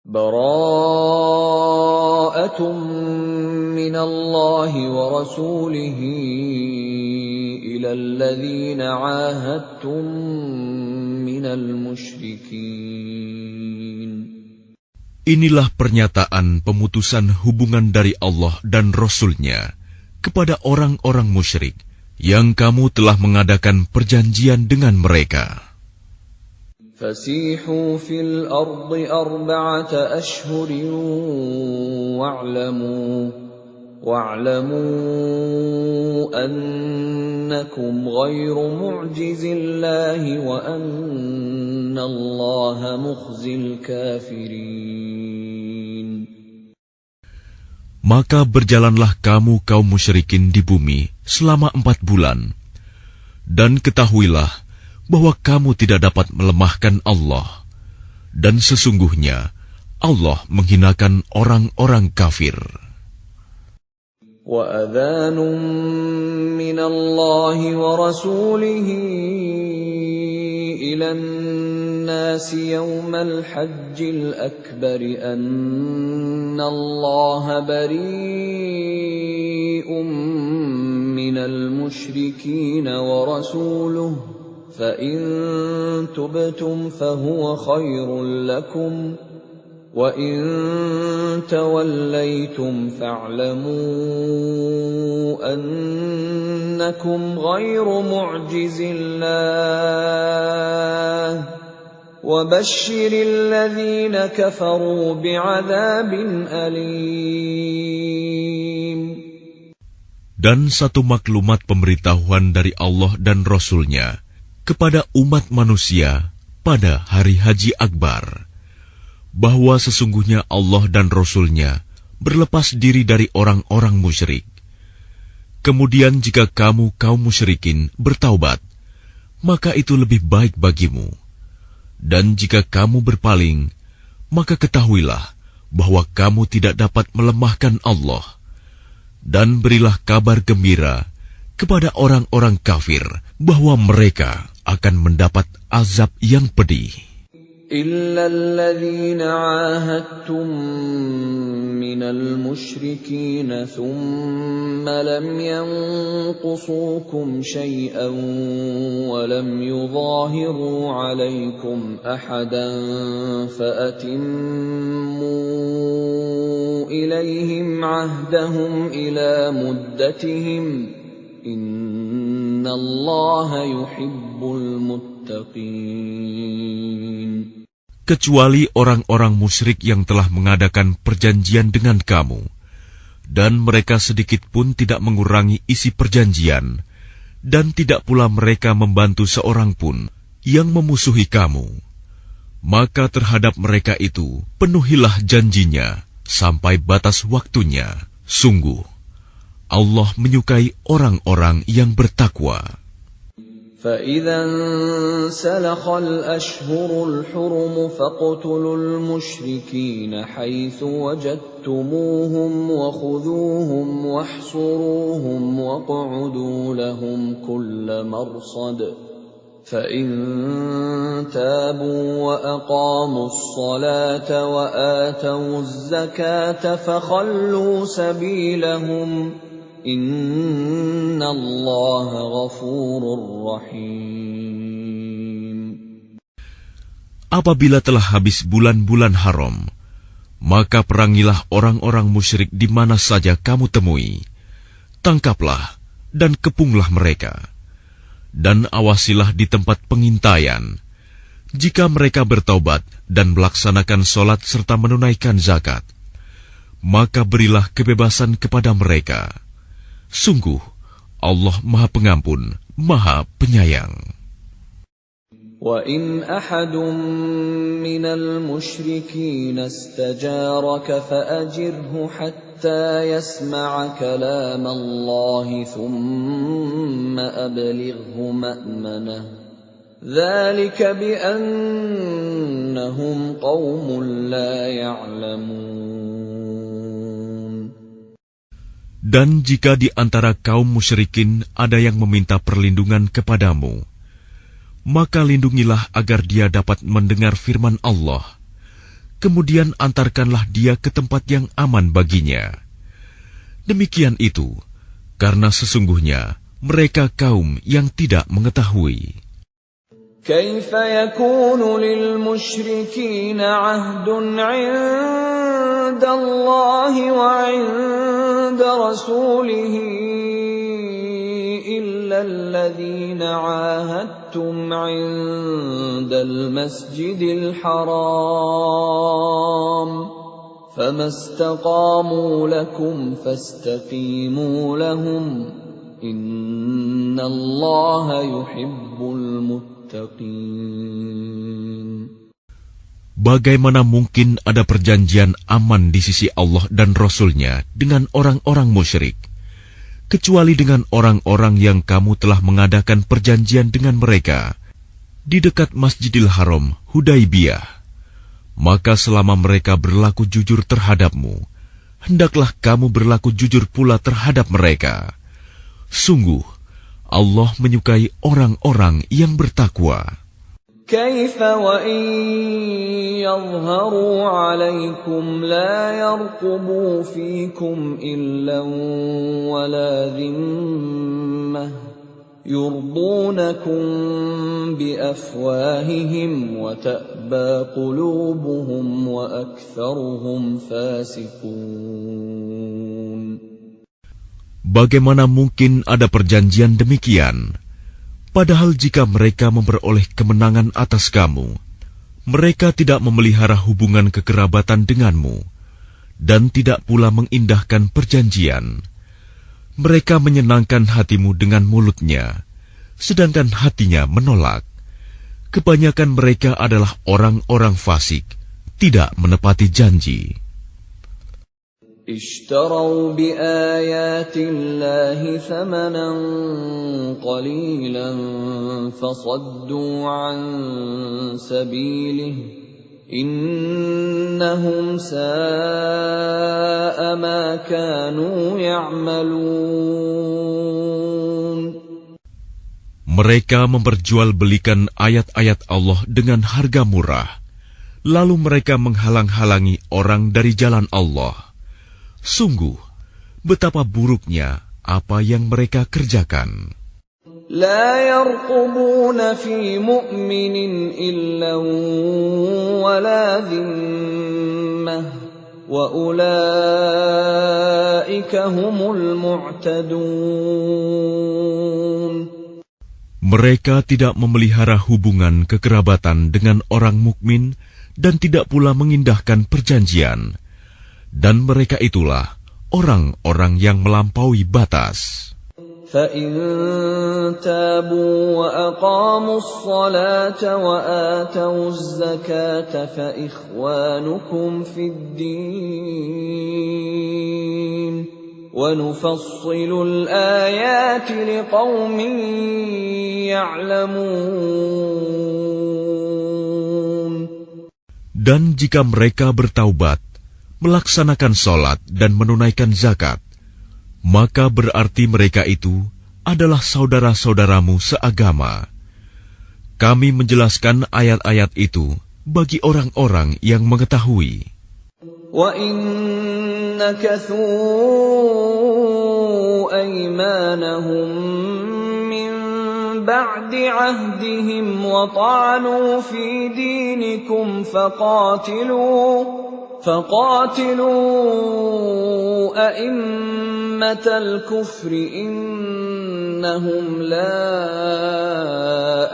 Bara'atun minallahi wa rasulihi ilal ladzina 'ahadtum minal musyrikin. Inilah pernyataan pemutusan hubungan dari Allah dan Rasul-Nya kepada orang-orang musyrik yang kamu telah mengadakan perjanjian dengan mereka. فَسِيحُوا فِي الْأَرْضِ 4 أَشْهُرٍ وَاعْلَمُوا أَنَّكُمْ غَيْرُ مُعْجِزِي اللَّهِ وَأَنَّ اللَّهَ مُخْزِي الْكَافِرِينَ. Maka berjalanlah kamu kaum musyrikin di bumi selama 4 bulan, dan ketahuilah bahwa kamu tidak dapat melemahkan Allah, dan sesungguhnya Allah menghinakan orang-orang kafir. وَأَذَانٌ مِّنَ اللَّهِ وَرَسُولِهِ إِلَى النَّاسِ يَوْمَ الْحَجِّ الْأَكْبَرِ أَنَّ اللَّهَ بَرِيءٌ مِّنَ الْمُشْرِكِينَ وَرَسُولُهُ فَإِن تُبْتُمْ فَهُوَ خَيْرٌ لَّكُمْ وَإِن تَوَلَّيْتُمْ فَاعْلَمُوا أَنَّكُمْ غَيْرُ مُعْجِزِي اللَّهِ وَبَشِّرِ الَّذِينَ كَفَرُوا بِعَذَابٍ أَلِيمٍ. Dan satu maklumat pemberitahuan dari Allah dan Rasul-Nya kepada umat manusia pada hari Haji Akbar, bahwa sesungguhnya Allah dan Rasul-Nya berlepas diri dari orang-orang musyrik. Kemudian jika kamu kaum musyrikin bertaubat, maka itu lebih baik bagimu. Dan jika kamu berpaling, maka ketahuilah bahwa kamu tidak dapat melemahkan Allah. Dan berilah kabar gembira kepada orang-orang kafir bahwa mereka akan mendapat azab yang pedih. إِلَّا الَّذِينَ عَاهَدتُّم مِّنَ الْمُشْرِكِينَ ثُمَّ لَمْ يَنقُصُوكُمْ شَيْئًا وَلَمْ يُظَاهِرُوا عَلَيْكُمْ أَحَدًا فَأَتِمُّوا إِلَيْهِمْ عَهْدَهُمْ إِلَى مُدَّتِهِمْ إِنَّ اللَّهَ يُحِبُّ الْمُتَّقِينَ. Kecuali orang-orang musyrik yang telah mengadakan perjanjian dengan kamu, dan mereka sedikit pun tidak mengurangi isi perjanjian, dan tidak pula mereka membantu seorang pun yang memusuhi kamu. Maka terhadap mereka itu penuhilah janjinya sampai batas waktunya. Sungguh, Allah menyukai orang-orang yang bertakwa. فَإِذَا انسَلَخَ الْأَشْهُرُ الْحُرُمُ فَاقْتُلُوا الْمُشْرِكِينَ حَيْثُ وَجَدتُّمُوهُمْ وَخُذُوهُمْ وَاحْصُرُوهُمْ وَاقْعُدُوا لَهُمْ كُلَّ مَرْصَدٍ فَإِن تَابُوا وَأَقَامُوا الصَّلَاةَ وَآتَوُا الزَّكَاةَ فَخَلُّوا سَبِيلَهُمْ Inna Allah ghafurur rahim. Apabila telah habis bulan-bulan haram, maka perangilah orang-orang musyrik di mana saja kamu temui. Tangkaplah dan kepunglah mereka. Dan awasilah di tempat pengintaian. Jika mereka bertaubat dan melaksanakan sholat serta menunaikan zakat, maka berilah kebebasan kepada mereka. Sungguh, Allah Maha Pengampun, Maha Penyayang. وَإِنْ أَحَدٌ مِّنَ الْمُشْرِكِينَ اسْتَجَارَكَ فَأَجِرْهُ حَتَّى يَسْمَعَ كَلَامَ اللَّهِ ثُمَّ أَبْلِغْهُ مَأْمَنَهُ ذَلِكَ بِأَنَّهُمْ قَوْمٌ لَّا يَعْلَمُونَ. Dan jika di antara kaum musyrikin ada yang meminta perlindungan kepadamu, maka lindungilah agar dia dapat mendengar firman Allah. kemudian antarkanlah dia ke tempat yang aman baginya. Demikian itu, karena sesungguhnya mereka kaum yang tidak mengetahui. كيف يكون للمشركين عهد عند الله وعند رسوله إلا الذين عاهدتم عند المسجد الحرام فما استقاموا لكم فاستقيموا لهم إن الله يحب المتقين. Bagaimana mungkin ada perjanjian aman di sisi Allah dan Rasul-Nya dengan orang-orang musyrik, kecuali dengan orang-orang yang kamu telah mengadakan perjanjian dengan mereka di dekat Masjidil Haram, Hudaibiyah. Maka selama mereka berlaku jujur terhadapmu, hendaklah kamu berlaku jujur pula terhadap mereka. Sungguh, Allah menyukai orang-orang yang bertakwa. كيف وإن يظهروا عليكم لا يرقبوا فيكم إلا ولا ذمة يرضونكم بأفواههم وتأبى قلوبهم وأكثرهم فاسقون. Bagaimana mungkin ada perjanjian demikian? Padahal jika mereka memperoleh kemenangan atas kamu, mereka tidak memelihara hubungan kekerabatan denganmu, dan tidak pula mengindahkan perjanjian. Mereka menyenangkan hatimu dengan mulutnya, sedangkan hatinya menolak. Kebanyakan mereka adalah orang-orang fasik, tidak menepati janji. اشتروا بآيات الله ثمنا قليلا فصدوا عن سبيله إنهم ساء ما كانوا يعملون. Mereka memperjualbelikan ayat-ayat Allah dengan harga murah, lalu mereka menghalang-halangi orang dari jalan Allah. Sungguh, betapa buruknya apa yang mereka kerjakan. لا يرقبون في مؤمن إلا ولا ذمة وأولئك هم المعتدون. Mereka tidak memelihara hubungan kekerabatan dengan orang mukmin dan tidak pula mengindahkan perjanjian. Dan mereka itulah orang-orang yang melampaui batas. فَإِن تَابُوا وَأَقَامُوا الصَّلَاةَ وَآتَوُا الزَّكَاةَ فَإِخْوَانُكُمْ فِي الدِّينِ وَنُفَصِّلُ الْآيَاتِ لِقَوْمٍ يَعْلَمُونَ. Dan jika mereka bertaubat, melaksanakan sholat dan menunaikan zakat, maka berarti mereka itu adalah saudara-saudaramu seagama. Kami menjelaskan ayat-ayat itu bagi orang-orang yang mengetahui. وَإِن نَكَثُوا أَيْمَانَهُمْ مِنْ بَعْدِ عَهْدِهِمْ وَطَعَنُوا فِي دِينِكُمْ فقاتلوا أئمة الكفر إنهم لا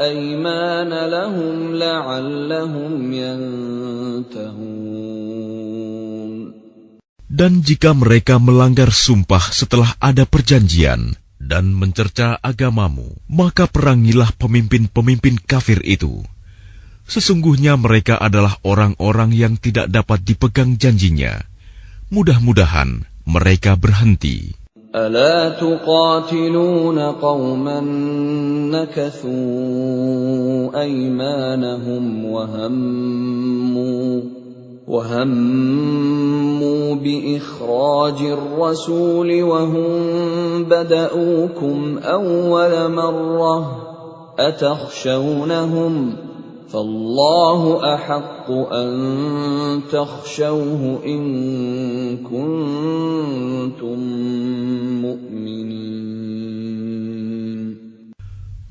أيمان لهم لعلهم ينتهون. Dan jika mereka melanggar sumpah setelah ada perjanjian dan mencerca agamamu, maka perangilah pemimpin-pemimpin kafir itu. Sesungguhnya mereka adalah orang-orang yang tidak dapat dipegang janjinya. Mudah-mudahan mereka berhenti. ألا تقاتلون قوما نكثوا أيمانهم وهموا بإخراج الرسول وهم بدؤوكم أول مرة أتخشونهم فالله أحق أن تخشوه إن كنتم مؤمنين.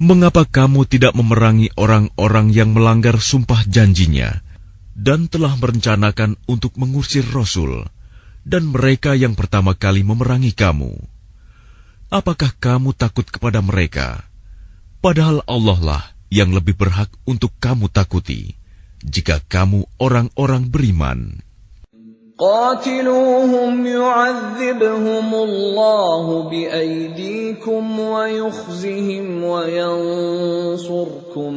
Mengapa kamu tidak memerangi orang-orang yang melanggar sumpah janjinya dan telah merencanakan untuk mengusir Rasul dan mereka yang pertama kali memerangi kamu? Apakah kamu takut kepada mereka? Padahal Allah lah yang lebih berhak untuk kamu takuti, jika kamu orang-orang beriman. قاتلوهم يعذبهم الله بأيديكم ويخزهم وينصركم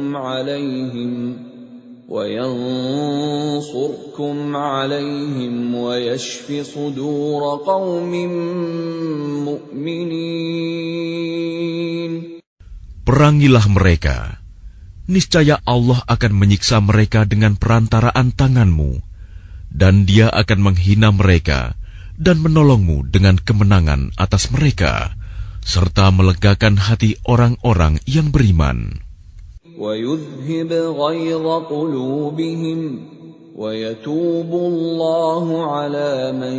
عليهم ويشف صدور قوم مؤمنين. Perangilah mereka. Niscaya Allah akan menyiksa mereka dengan perantaraan tanganmu, dan Dia akan menghina mereka dan menolongmu dengan kemenangan atas mereka, serta melegakan hati orang-orang yang beriman. وَيُذْهِبْ غَيْظَ قُلُوبِهِمْ وَيَتُوبُ اللَّهُ عَلَى مَن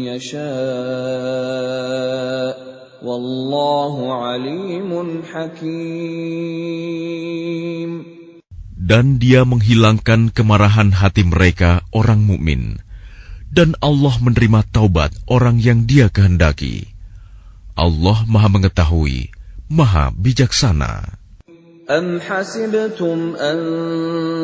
يَشَاءُ وَاللَّهُ عَلِيمٌ حَكِيمٌ. Dan Dia menghilangkan kemarahan hati mereka orang mukmin, dan Allah menerima taubat orang yang Dia kehendaki. Allah Maha Mengetahui, Maha Bijaksana. أَمْ حَسِبْتُمْ أَن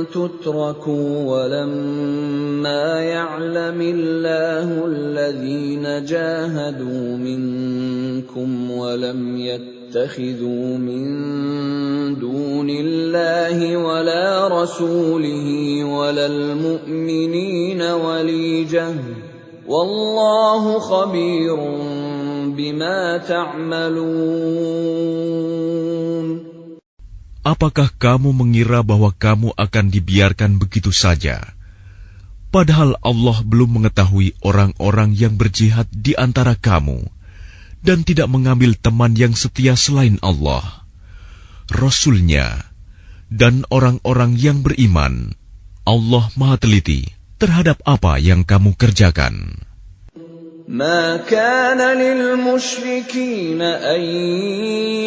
تُتْرَكُوا وَلَمَّا يَعْلَمِ اللَّهُ الَّذِينَ جَاهَدُوا مِنكُمْ وَلَمْ يَتَّخِذُوا مِن دُونِ اللَّهِ وَلَا رَسُولِهِ وَلَا الْمُؤْمِنِينَ وَلِيجَةً وَاللَّهُ خَبِيرٌ بِمَا تَعْمَلُونَ. Apakah kamu mengira bahwa kamu akan dibiarkan begitu saja? Padahal Allah belum mengetahui orang-orang yang berjihad di antara kamu, dan tidak mengambil teman yang setia selain Allah, Rasul-Nya, dan orang-orang yang beriman. Allah Maha Teliti terhadap apa yang kamu kerjakan. ما كان للمشركين أن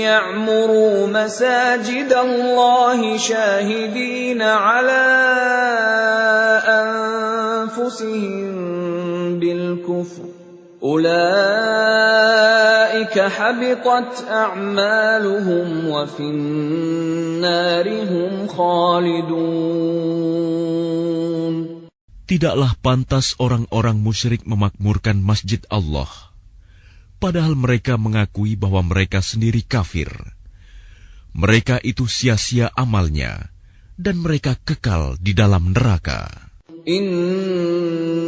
يعمروا مساجد الله شاهدين على أنفسهم بالكفر أولئك حبطت أعمالهم وفي النار هم خالدون. Tidaklah pantas orang-orang musyrik memakmurkan masjid Allah, padahal mereka mengakui bahwa mereka sendiri kafir. Mereka itu sia-sia amalnya, dan mereka kekal di dalam neraka. إنما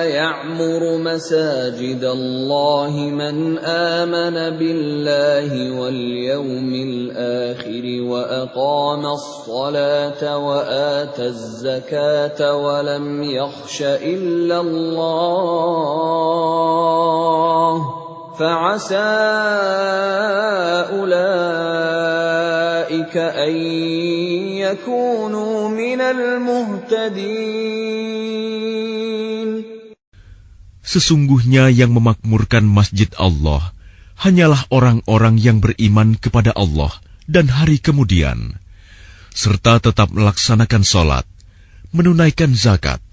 يعمر مساجد الله من آمن بالله واليوم الآخر وأقام الصلاة وآتى الزكاة ولم يخش إلا الله فعسى أولئك أن يكونوا من المهتدين. Sesungguhnya yang memakmurkan masjid Allah hanyalah orang-orang yang beriman kepada Allah dan hari kemudian, serta tetap melaksanakan sholat, menunaikan zakat,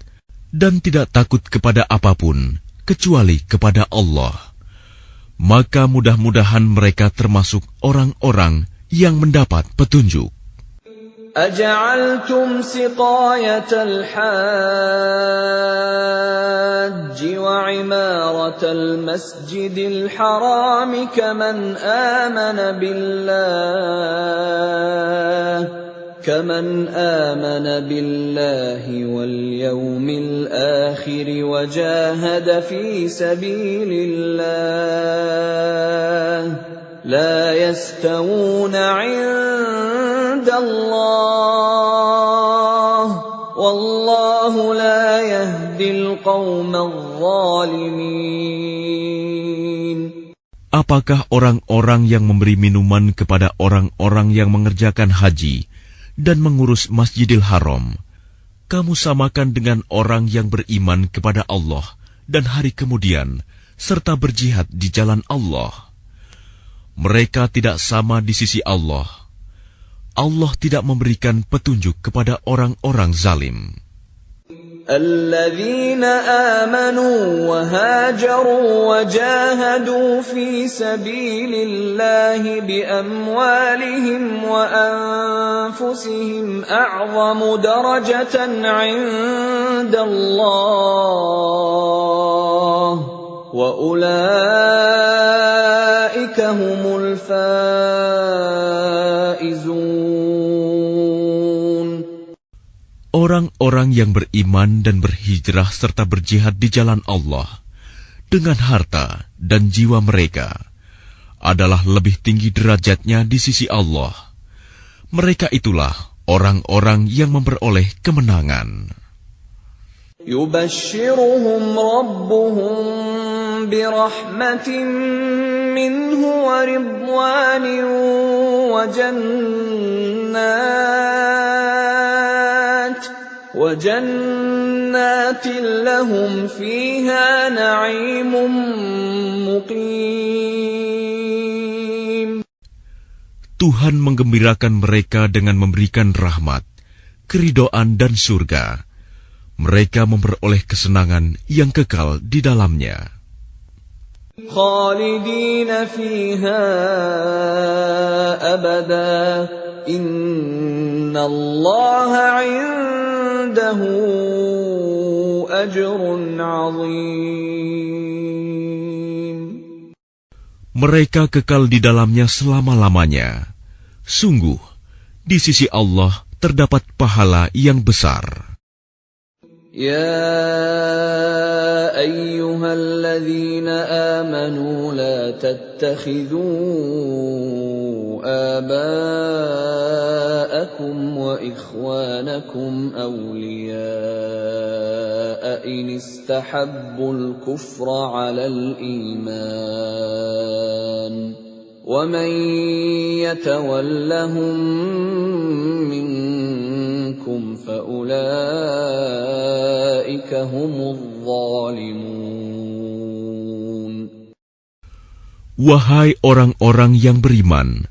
dan tidak takut kepada apapun kecuali kepada Allah. Maka mudah-mudahan mereka termasuk orang-orang yang mendapat petunjuk. أجعلتم سقاية الحاج وعمارة المسجد الحرام كمن آمن بالله واليوم الآخر وجاهد في سبيل الله لا يستوون عند الله والله لا يهدي القوم الظالمين. Apakah orang-orang yang memberi minuman kepada orang-orang yang mengerjakan haji dan mengurus Masjidil Haram, kamu samakan dengan orang yang beriman kepada Allah dan hari kemudian, serta berjihad di jalan Allah. Mereka tidak sama di sisi Allah. Allah tidak memberikan petunjuk kepada orang-orang zalim. الذين آمنوا وهاجروا وجاهدوا في سبيل الله بأموالهم وأنفسهم أعظم درجة عند الله وأولئك هم الفائزون. Orang-orang yang beriman dan berhijrah serta berjihad di jalan Allah dengan harta dan jiwa mereka adalah lebih tinggi derajatnya di sisi Allah. Mereka itulah orang-orang yang memperoleh kemenangan. يبشرهم ربهم برحمة منه ورضوان وجنات لهم فيها نعيم مقيم. Tuhan menggembirakan mereka dengan memberikan rahmat, keridhaan dan surga. Mereka memperoleh kesenangan yang kekal di dalamnya. خالدين فيها أبدا إن الله عنده أجر عظيم. Mereka kekal di dalamnya selama-lamanya. Sungguh, di sisi Allah terdapat pahala yang besar. يا أيها الذين آمنوا لا تتخذوا آباءكم وإخوانكم أولياء إن استحبوا الكفر على الإيمان ومن يتولهم منكم فأولئك هم الظالمون. Wahai orang-orang yang beriman,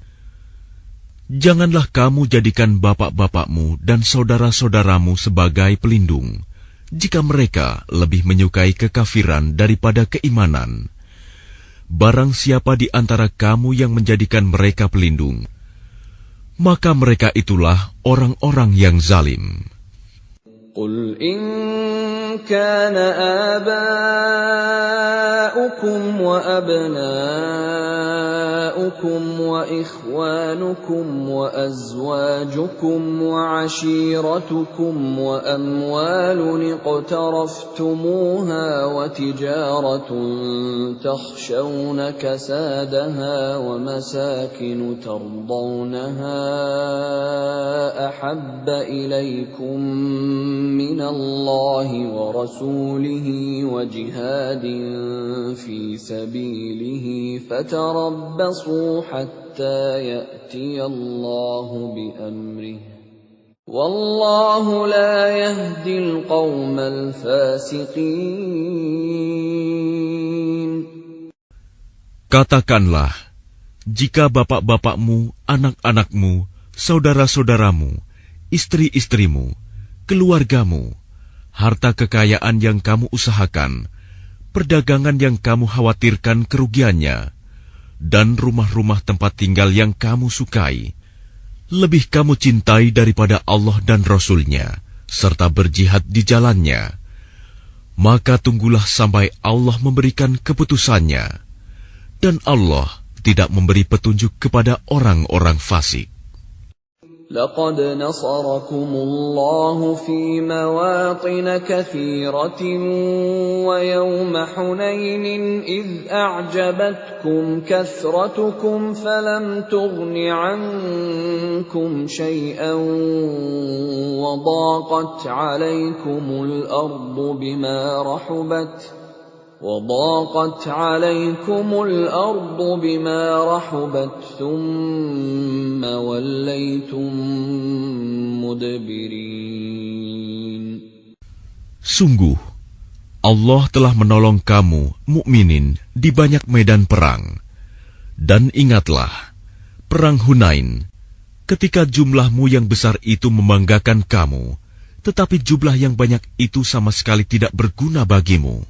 janganlah kamu jadikan bapak-bapakmu dan saudara-saudaramu sebagai pelindung, jika mereka lebih menyukai kekafiran daripada keimanan. Barang siapa di antara kamu yang menjadikan mereka pelindung, maka mereka itulah orang-orang yang zalim. قل إن كان آباؤكم وأبناؤكم وإخوانكم وأزواجكم وعشيرتكم وأموال اقترفتموها وتجارة تخشون كسادها ومساكن ترضونها أحب إليكم من الله ورسوله وجهاد في سبيله فتربصوا حتى يأتي الله بأمره والله لا يهدي القوم الفاسقين. Katakanlah, jika bapak-bapakmu, anak-anakmu, saudara-saudaramu, istri-istrimu, keluargamu, harta kekayaan yang kamu usahakan, perdagangan yang kamu khawatirkan kerugiannya, dan rumah-rumah tempat tinggal yang kamu sukai, lebih kamu cintai daripada Allah dan Rasul-Nya, serta berjihad di jalannya, maka tunggulah sampai Allah memberikan keputusannya, dan Allah tidak memberi petunjuk kepada orang-orang fasik. لقد نصركم الله في مواطن كثيرة ويوم حنين إذ أعجبتكم كثرتكم فلم تغن عنكم شيئا وضاقت عليكم الأرض بما رحبت وضاقت عليكم الأرض بما رحبت ثم وليتم مدبرين. Sungguh, Allah telah menolong kamu, mukminin, di banyak medan perang. Dan ingatlah, perang Hunain, ketika jumlahmu yang besar itu membanggakan kamu, tetapi jumlah yang banyak itu sama sekali tidak berguna bagimu.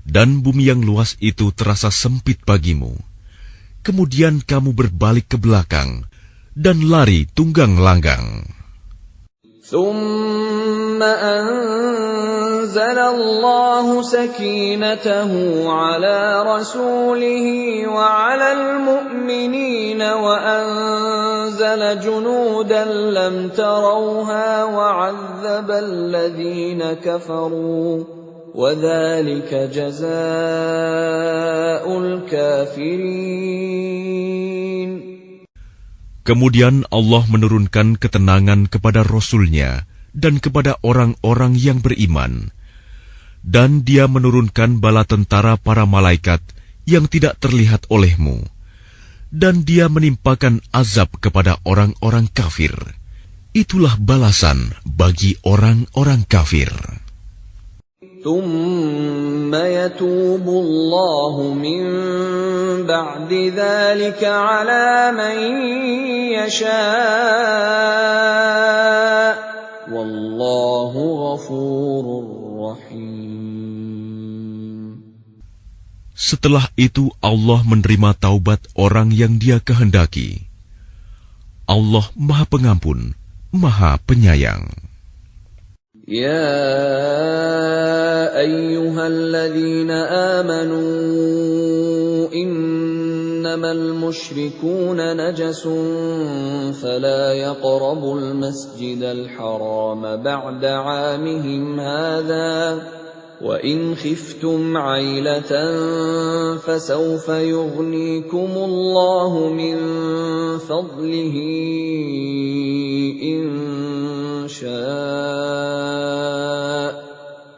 Dan bumi yang luas itu terasa sempit bagimu. Kemudian kamu berbalik ke belakang dan lari tunggang langgang. ثم أنزل الله سكينته على رسوله وعلى المؤمنين وأنزل جنودا لم تروها وعذب الذين كفروا وذلك جزاء الكافرين. Kemudian Allah menurunkan ketenangan kepada Rasul-Nya dan kepada orang-orang yang beriman. Dan Dia menurunkan bala tentara para malaikat yang tidak terlihat olehmu. Dan Dia menimpakan azab kepada orang-orang kafir. Itulah balasan bagi orang-orang kafir. ثم يتوب الله من بعد ذلك على من يشاء والله غفور رحيم. Setelah itu Allah menerima taubat orang yang Dia kehendaki. Allah Maha Pengampun, Maha Penyayang. يا أيها الذين آمنوا إنما المشركون نجس فلا يقربوا المسجد الحرام بعد عامهم هذا وإن خفتم عيلة فسوف يغنيكم الله من فضله إن شاء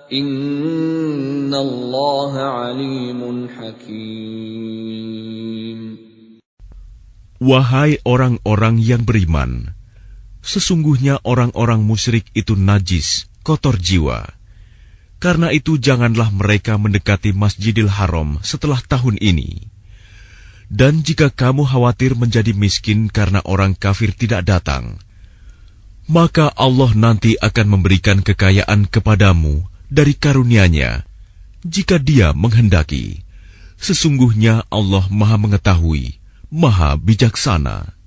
إن الله عليم حكيم. Wahai orang-orang yang beriman, sesungguhnya orang-orang musyrik itu najis, kotor jiwa. Karena itu janganlah mereka mendekati Masjidil Haram setelah tahun ini. Dan jika kamu khawatir menjadi miskin karena orang kafir tidak datang, maka Allah nanti akan memberikan kekayaan kepadamu dari karunia-Nya, jika Dia menghendaki. Sesungguhnya Allah Maha Mengetahui, Maha Bijaksana.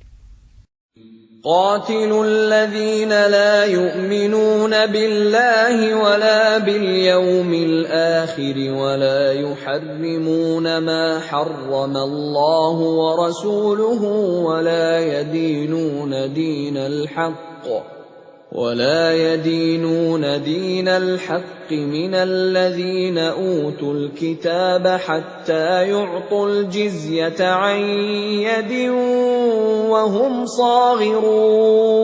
قاتلوا الذين لا يؤمنون بالله ولا باليوم الآخر ولا يحرمون ما حرم الله ورسوله ولا يدينون دين الحق من الذين أوتوا الكتاب حتى يعطوا الجزية عن يد وهم صاغرون.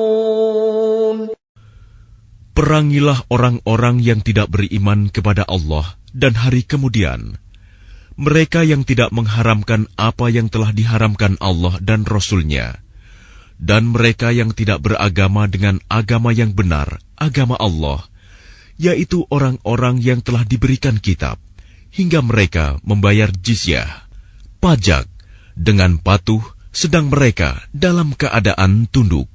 Perangilah orang-orang yang tidak beriman kepada Allah dan hari kemudian. Mereka yang tidak mengharamkan apa yang telah diharamkan Allah dan Rasul-Nya. Dan mereka yang tidak beragama dengan agama yang benar, agama Allah, yaitu orang-orang yang telah diberikan kitab, hingga mereka membayar jizyah, pajak, dengan patuh, sedang mereka dalam keadaan tunduk.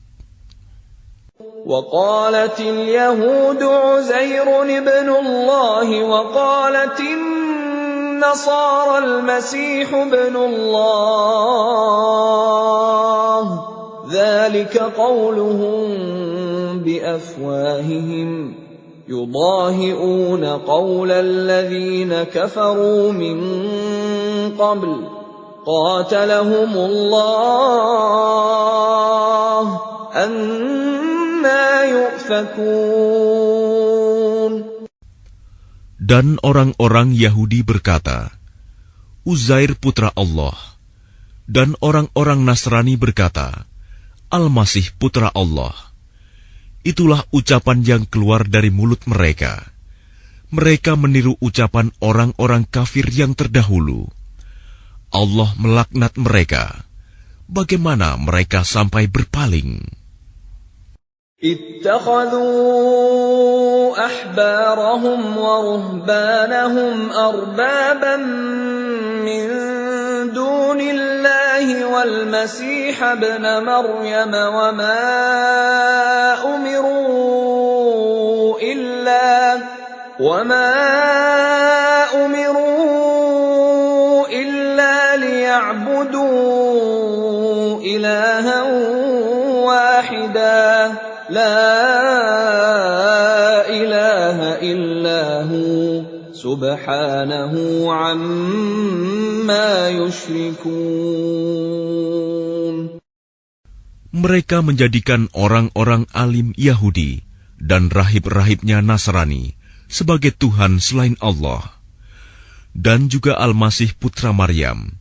وقالت اليهود عزير ابن الله وقالت النصارى المسيح ابن الله ذلك قولهم بأفواههم يضاهئون قول الذين كفروا من قبل قاتلهم الله أنى يؤفكون. Dan orang-orang Yahudi berkata, Uzair putra Allah. Dan orang-orang Nasrani berkata, Al-Masih putra Allah. Itulah ucapan yang keluar dari mulut mereka. Mereka meniru ucapan orang-orang kafir yang terdahulu. Allah melaknat mereka. Bagaimana mereka sampai berpaling? اتخذوا أحبارهم ورهبانهم أربابا من دون الله والمسيح ابن مريم وما أمروا إلا ليعبدوا إلها واحدا لا إله إلا هو سبحانه عما يشركون. Mereka menjadikan orang-orang alim Yahudi dan rahib-rahibnya Nasrani sebagai Tuhan selain Allah, dan juga Al-Masih putra Maryam,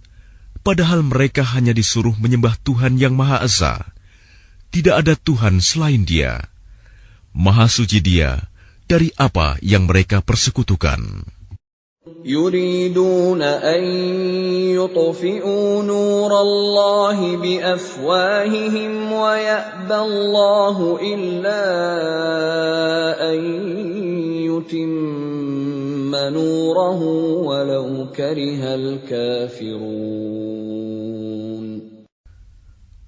padahal mereka hanya disuruh menyembah Tuhan yang Maha Esa. Tidak ada Tuhan selain Dia. Maha suci Dia dari apa yang mereka persekutukan. يريدون أن يطفئوا نور الله بأفواههم ويأبى الله إلا أن يتم نوره ولو كره الكافرون.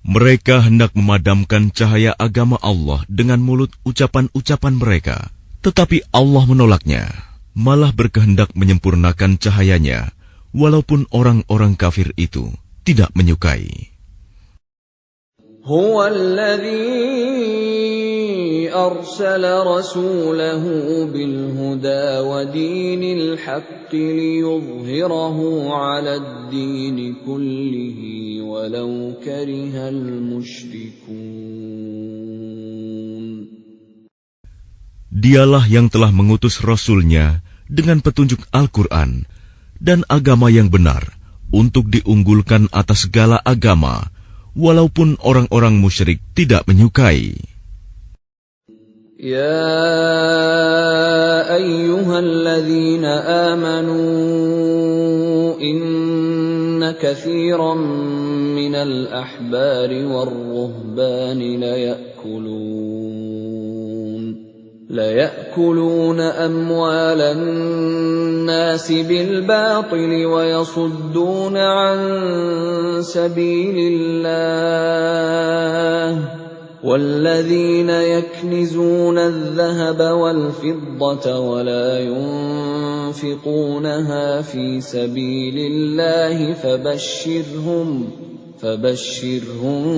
Mereka hendak memadamkan cahaya agama Allah dengan mulut ucapan-ucapan mereka, tetapi Allah menolaknya, malah berkehendak menyempurnakan cahayanya, walaupun orang-orang kafir itu tidak menyukai. Huwa alladhi arsala rasulahu bil huda wa dinil haqqi liyudhhirahu 'ala ad-din kullihi walau karihal musyrikun. Dialah yang telah mengutus Rasul-Nya dengan petunjuk Al-Quran dan agama yang benar untuk diunggulkan atas segala agama, walaupun orang-orang musyrik tidak menyukai. Ya ayyuhalladzina amanu inna katsiran minal ahbari war-ruhbani ليأكلون أموال الناس بالباطل ويصدون عن سبيل الله والذين يكنزون الذهب والفضة ولا ينفقونها في سبيل الله فبشرهم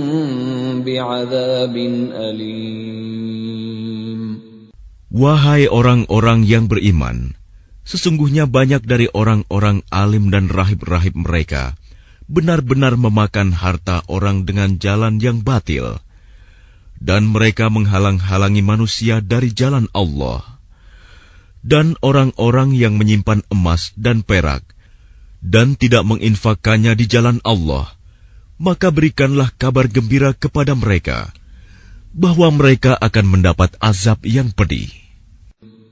بعذاب أليم. Wahai orang-orang yang beriman, sesungguhnya banyak dari orang-orang alim dan rahib-rahib mereka benar-benar memakan harta orang dengan jalan yang batil, dan mereka menghalang-halangi manusia dari jalan Allah. Dan orang-orang yang menyimpan emas dan perak dan tidak menginfakkannya di jalan Allah, maka berikanlah kabar gembira kepada mereka bahwa mereka akan mendapat azab yang pedih.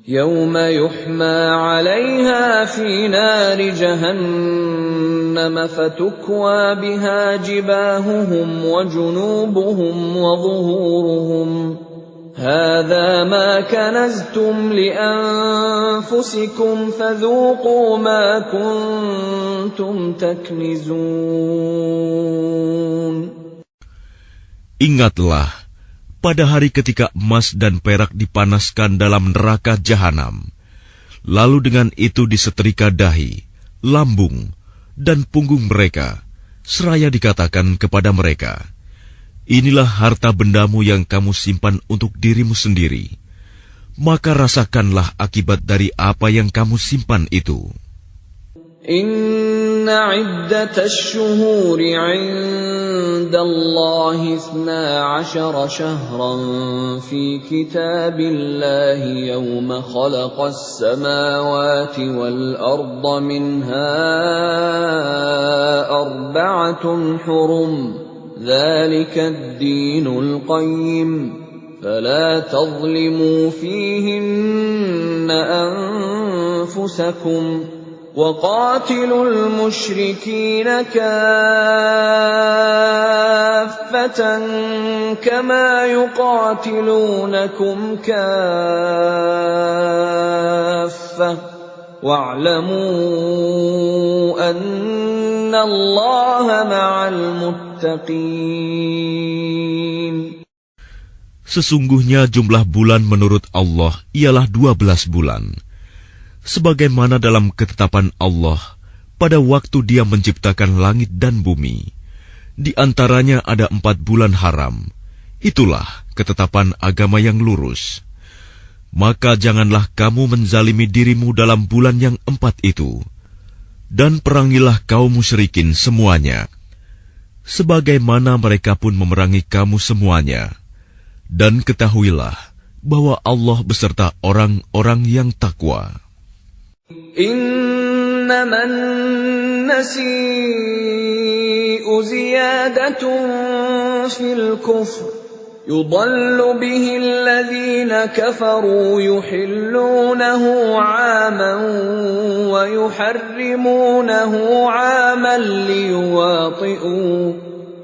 يوم يحمى عليها في نار جهنم فتكوى بها جباههم وجنوبهم وظهورهم هذا ما كنزتم لأنفسكم فذوقوا ما كنتم تكنزون. Ingatlah pada hari ketika emas dan perak dipanaskan dalam neraka jahanam, lalu dengan itu disetrika dahi, lambung, dan punggung mereka, seraya dikatakan kepada mereka, inilah harta bendamu yang kamu simpan untuk dirimu sendiri, maka rasakanlah akibat dari apa yang kamu simpan itu. Inna iddatash shuhuri 'inda Allahi 12 shahran fi kitabillahi yawma khalaqas samawati wal arda minha arba'atun hurum dzalika ad-dinul qayyim فلا تظلموا فيهن أنفسكم وقاتلوا المشركين كافة كما يقاتلونكم كافة واعلموا أن الله مع المتقين. Sesungguhnya jumlah bulan menurut Allah ialah 12 bulan. Sebagaimana dalam ketetapan Allah pada waktu Dia menciptakan langit dan bumi. Di antaranya ada 4 bulan haram. Itulah ketetapan agama yang lurus. Maka janganlah kamu menzalimi dirimu dalam bulan yang 4 itu. Dan perangilah kaum musyrikin semuanya. Sebagaimana mereka pun memerangi kamu semuanya. Dan ketahuilah bahwa Allah beserta orang-orang yang takwa. Innaman nasi'u ziyadatun fil kufr yudallu bihi alladhina kafaru yuhillunahu 'aman wa yuharrimunahu 'aman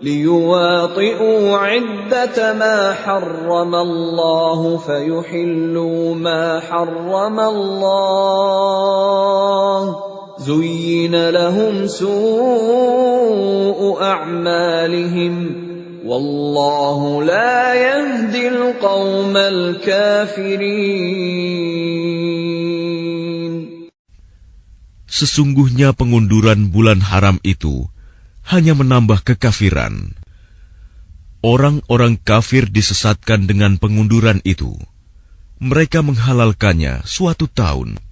ليواطئوا عدة ما حرم الله فيحلوا ما حرم الله زين لهم سوء أعمالهم والله لا يهدي القوم الكافرين. Sesungguhnya pengunduran bulan haram itu hanya menambah kekafiran. Orang-orang kafir disesatkan dengan pengunduran itu. Mereka menghalalkannya suatu tahun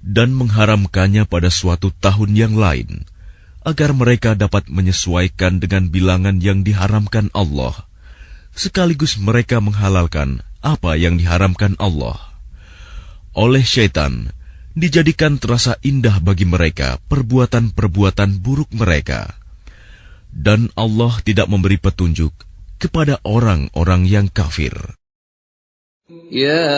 dan mengharamkannya pada suatu tahun yang lain, agar mereka dapat menyesuaikan dengan bilangan yang diharamkan Allah, sekaligus mereka menghalalkan apa yang diharamkan Allah. Oleh syaitan, dijadikan terasa indah bagi mereka perbuatan-perbuatan buruk mereka. Dan Allah tidak memberi petunjuk kepada orang-orang yang kafir. Ya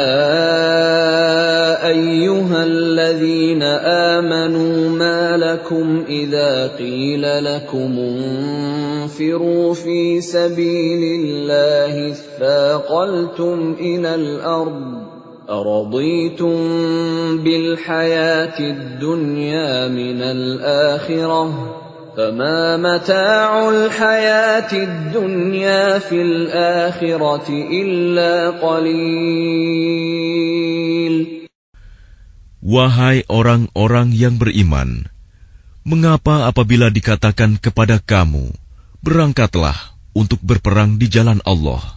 ayyuhalladzina amanu ma lakum idza qila lakum unfiru fi sabilillahi thaqaltum ilal ard أرضيتم بالحياة الدنيا من الآخرة فما متاع الحياة الدنيا في الآخرة إلا قليل. Wahai orang-orang yang beriman, mengapa apabila dikatakan kepada kamu, berangkatlah untuk berperang di jalan Allah,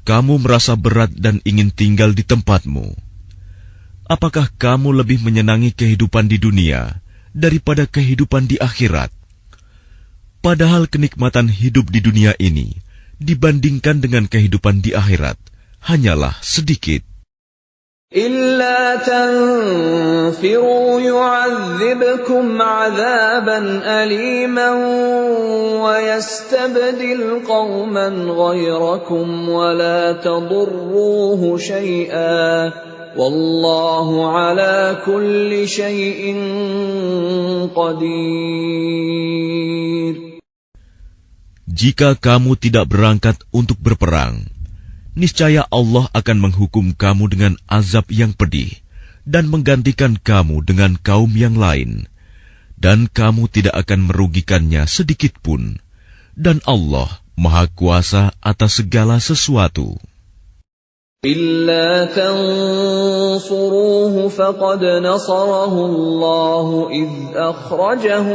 kamu merasa berat dan ingin tinggal di tempatmu? Apakah kamu lebih menyenangi kehidupan di dunia daripada kehidupan di akhirat? Padahal kenikmatan hidup di dunia ini dibandingkan dengan kehidupan di akhirat hanyalah sedikit. إلا تنفروا يعذبكم عذابا أليما ويستبدل قوما غيركم ولا تضروه شيئا والله على كل شيء قدير. Jika kamu tidak berangkat untuk berperang, niscaya Allah akan menghukum kamu dengan azab yang pedih dan menggantikan kamu dengan kaum yang lain, dan kamu tidak akan merugikannya sedikit pun, dan Allah Maha Kuasa atas segala sesuatu. إلا تنصروه فقد نصره الله إذ أخرجه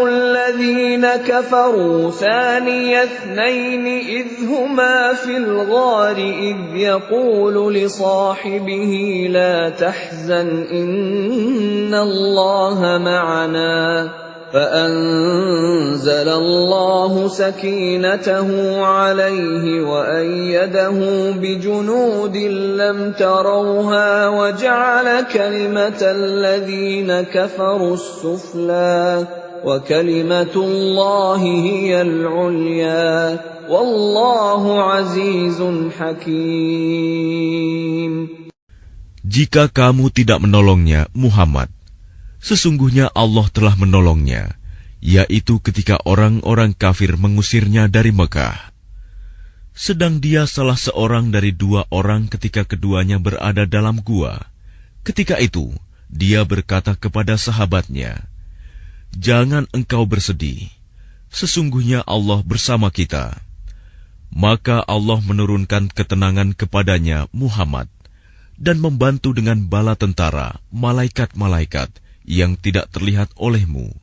الذين كفروا ثاني اثنين إذ هما في الغار إذ يقول لصاحبه لا تحزن إن الله معنا فأنزل الله سكينته عليه وأيده بجنود لم تروها وجعل كلمة الذين كفروا السفلى وكلمة الله هي العليا والله عزيز حكيم. Jika kamu tidak menolongnya, Muhammad, sesungguhnya Allah telah menolongnya, yaitu ketika orang-orang kafir mengusirnya dari Mekah. Sedang dia salah seorang dari 2 orang ketika keduanya berada dalam gua. Ketika itu, dia berkata kepada sahabatnya, "Jangan engkau bersedih, sesungguhnya Allah bersama kita." Maka Allah menurunkan ketenangan kepadanya, Muhammad, dan membantu dengan bala tentara, malaikat-malaikat yang tidak terlihat olehmu.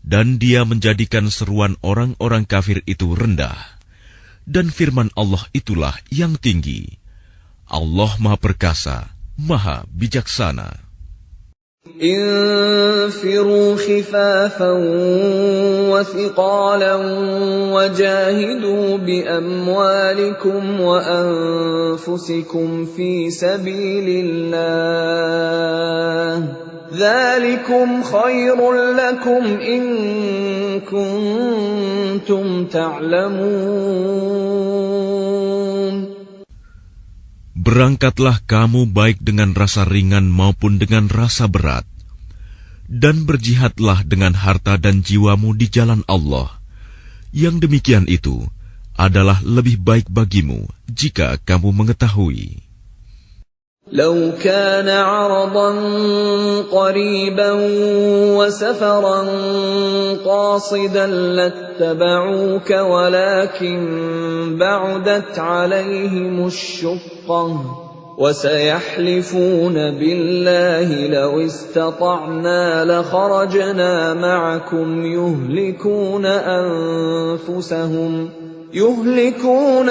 Dan dia menjadikan seruan orang-orang kafir itu rendah. Dan firman Allah itulah yang tinggi. Allah Maha Perkasa, Maha Bijaksana. انفروا خفافا وثقالا وجاهدوا بأموالكم وأنفسكم في سبيل الله ذلكم خير لكم إن كنتم تعلمون. Berangkatlah kamu baik dengan rasa ringan maupun dengan rasa berat, dan berjihadlah dengan harta dan jiwamu di jalan Allah. Yang demikian itu adalah lebih baik bagimu jika kamu mengetahui. لو كان عرضا قريبا وسفرا قاصدا لاتبعوك ولكن بعدت عليهم الشقة وسيحلفون بالله لو استطعنا لخرجنا معكم يهلكون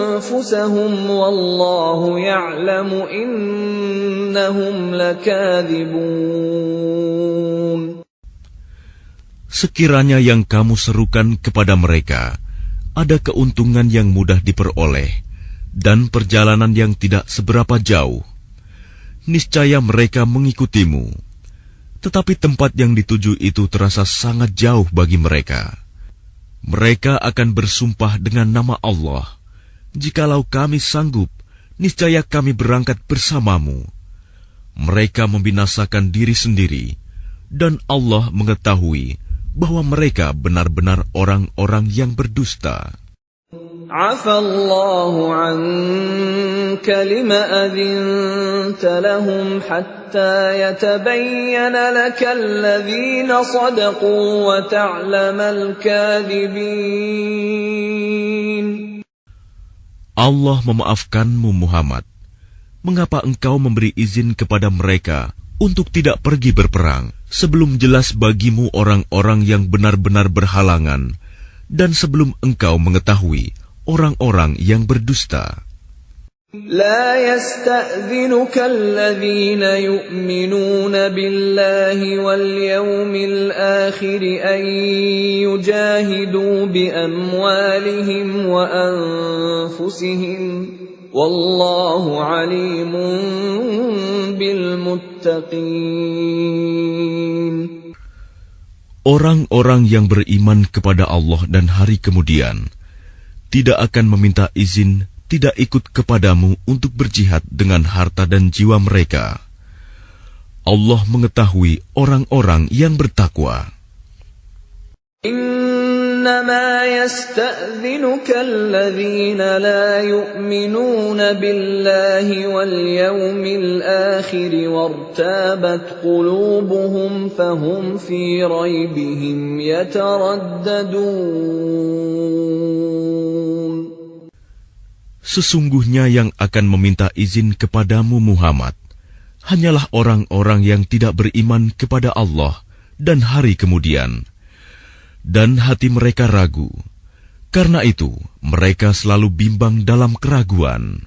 أنفسهم والله يعلم إنهم لكاذبون. Sekiranya yang kamu serukan kepada mereka ada keuntungan yang mudah diperoleh dan perjalanan yang tidak seberapa jauh, niscaya mereka mengikutimu. Tetapi tempat yang dituju itu terasa sangat jauh bagi mereka. Mereka akan bersumpah dengan nama Allah, "Jikalau kami sanggup, niscaya kami berangkat bersamamu." Mereka membinasakan diri sendiri, dan Allah mengetahui bahwa mereka benar-benar orang-orang yang berdusta. Afallahu anka lima adhinta lahum hatta yatabayyana laka alladhina sadaqu wa ta'lamal kadhibin. Allah memaafkanmu, Muhammad. Mengapa engkau memberi izin kepada mereka untuk tidak pergi berperang sebelum jelas bagimu orang-orang yang benar-benar berhalangan dan sebelum engkau mengetahui orang-orang yang berdusta? لا يستأذنك الذين يؤمنون بالله واليوم الآخر أن يجاهدوا بأموالهم وأنفسهم والله عليم بالمتقين. Orang-orang yang beriman kepada Allah dan hari kemudian tidak akan meminta izin tidak ikut kepadamu untuk berjihad dengan harta dan jiwa mereka. Allah mengetahui orang-orang yang bertakwa. إنما يستأذنك الذين لا يؤمنون بالله واليوم الآخر وارتابت قلوبهم فهم في ريبهم يترددون. Sesungguhnya yang akan meminta izin kepadamu, Muhammad, hanyalah orang-orang yang tidak beriman kepada Allah dan hari kemudian, dan hati mereka ragu. Karena itu, mereka selalu bimbang dalam keraguan.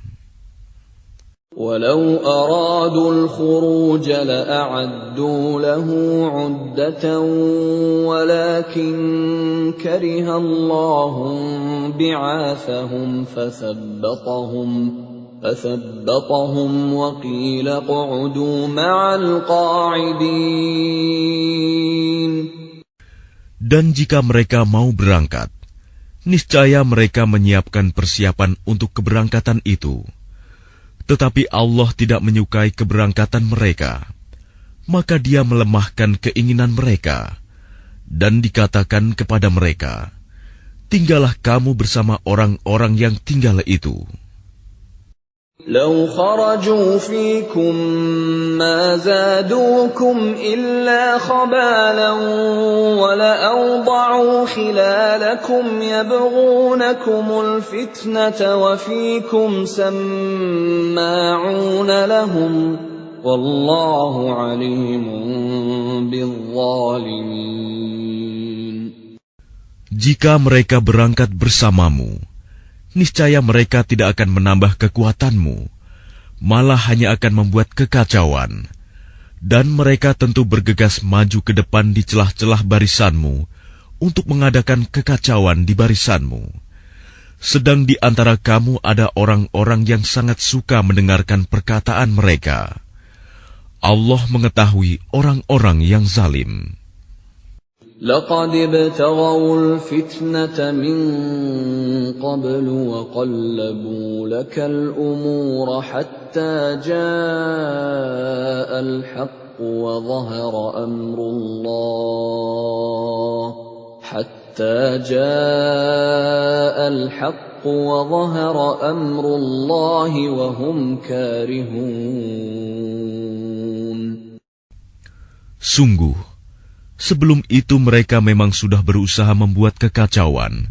ولو أرادوا الخروج لأعدوا له عدة ولكن كره الله بعاثهم فثبطهم وقيل اقعدوا مع القاعدين. Dan jika mereka mau berangkat, niscaya mereka menyiapkan persiapan untuk keberangkatan itu. Tetapi Allah tidak menyukai keberangkatan mereka, maka Dia melemahkan keinginan mereka, dan dikatakan kepada mereka, tinggallah kamu bersama orang-orang yang tinggal itu. لو خرجوا فيكم ما زادوكم إلا خبالا ولأوضعوا خلالكم يبغونكم الفتنة وفيكم سماعون لهم والله عليم بالظالمين. Jika mereka berangkat bersamamu, niscaya mereka tidak akan menambah kekuatanmu, malah hanya akan membuat kekacauan. Dan mereka tentu bergegas maju ke depan di celah-celah barisanmu untuk mengadakan kekacauan di barisanmu. Sedang di antara kamu ada orang-orang yang sangat suka mendengarkan perkataan mereka. Allah mengetahui orang-orang yang zalim. لقد ابتغوا الفتنة من قبل وقلبوا لك الأمور حتى جاء الحق وظهر أمر الله وهم كارهون. Sungguh, sebelum itu mereka memang sudah berusaha membuat kekacauan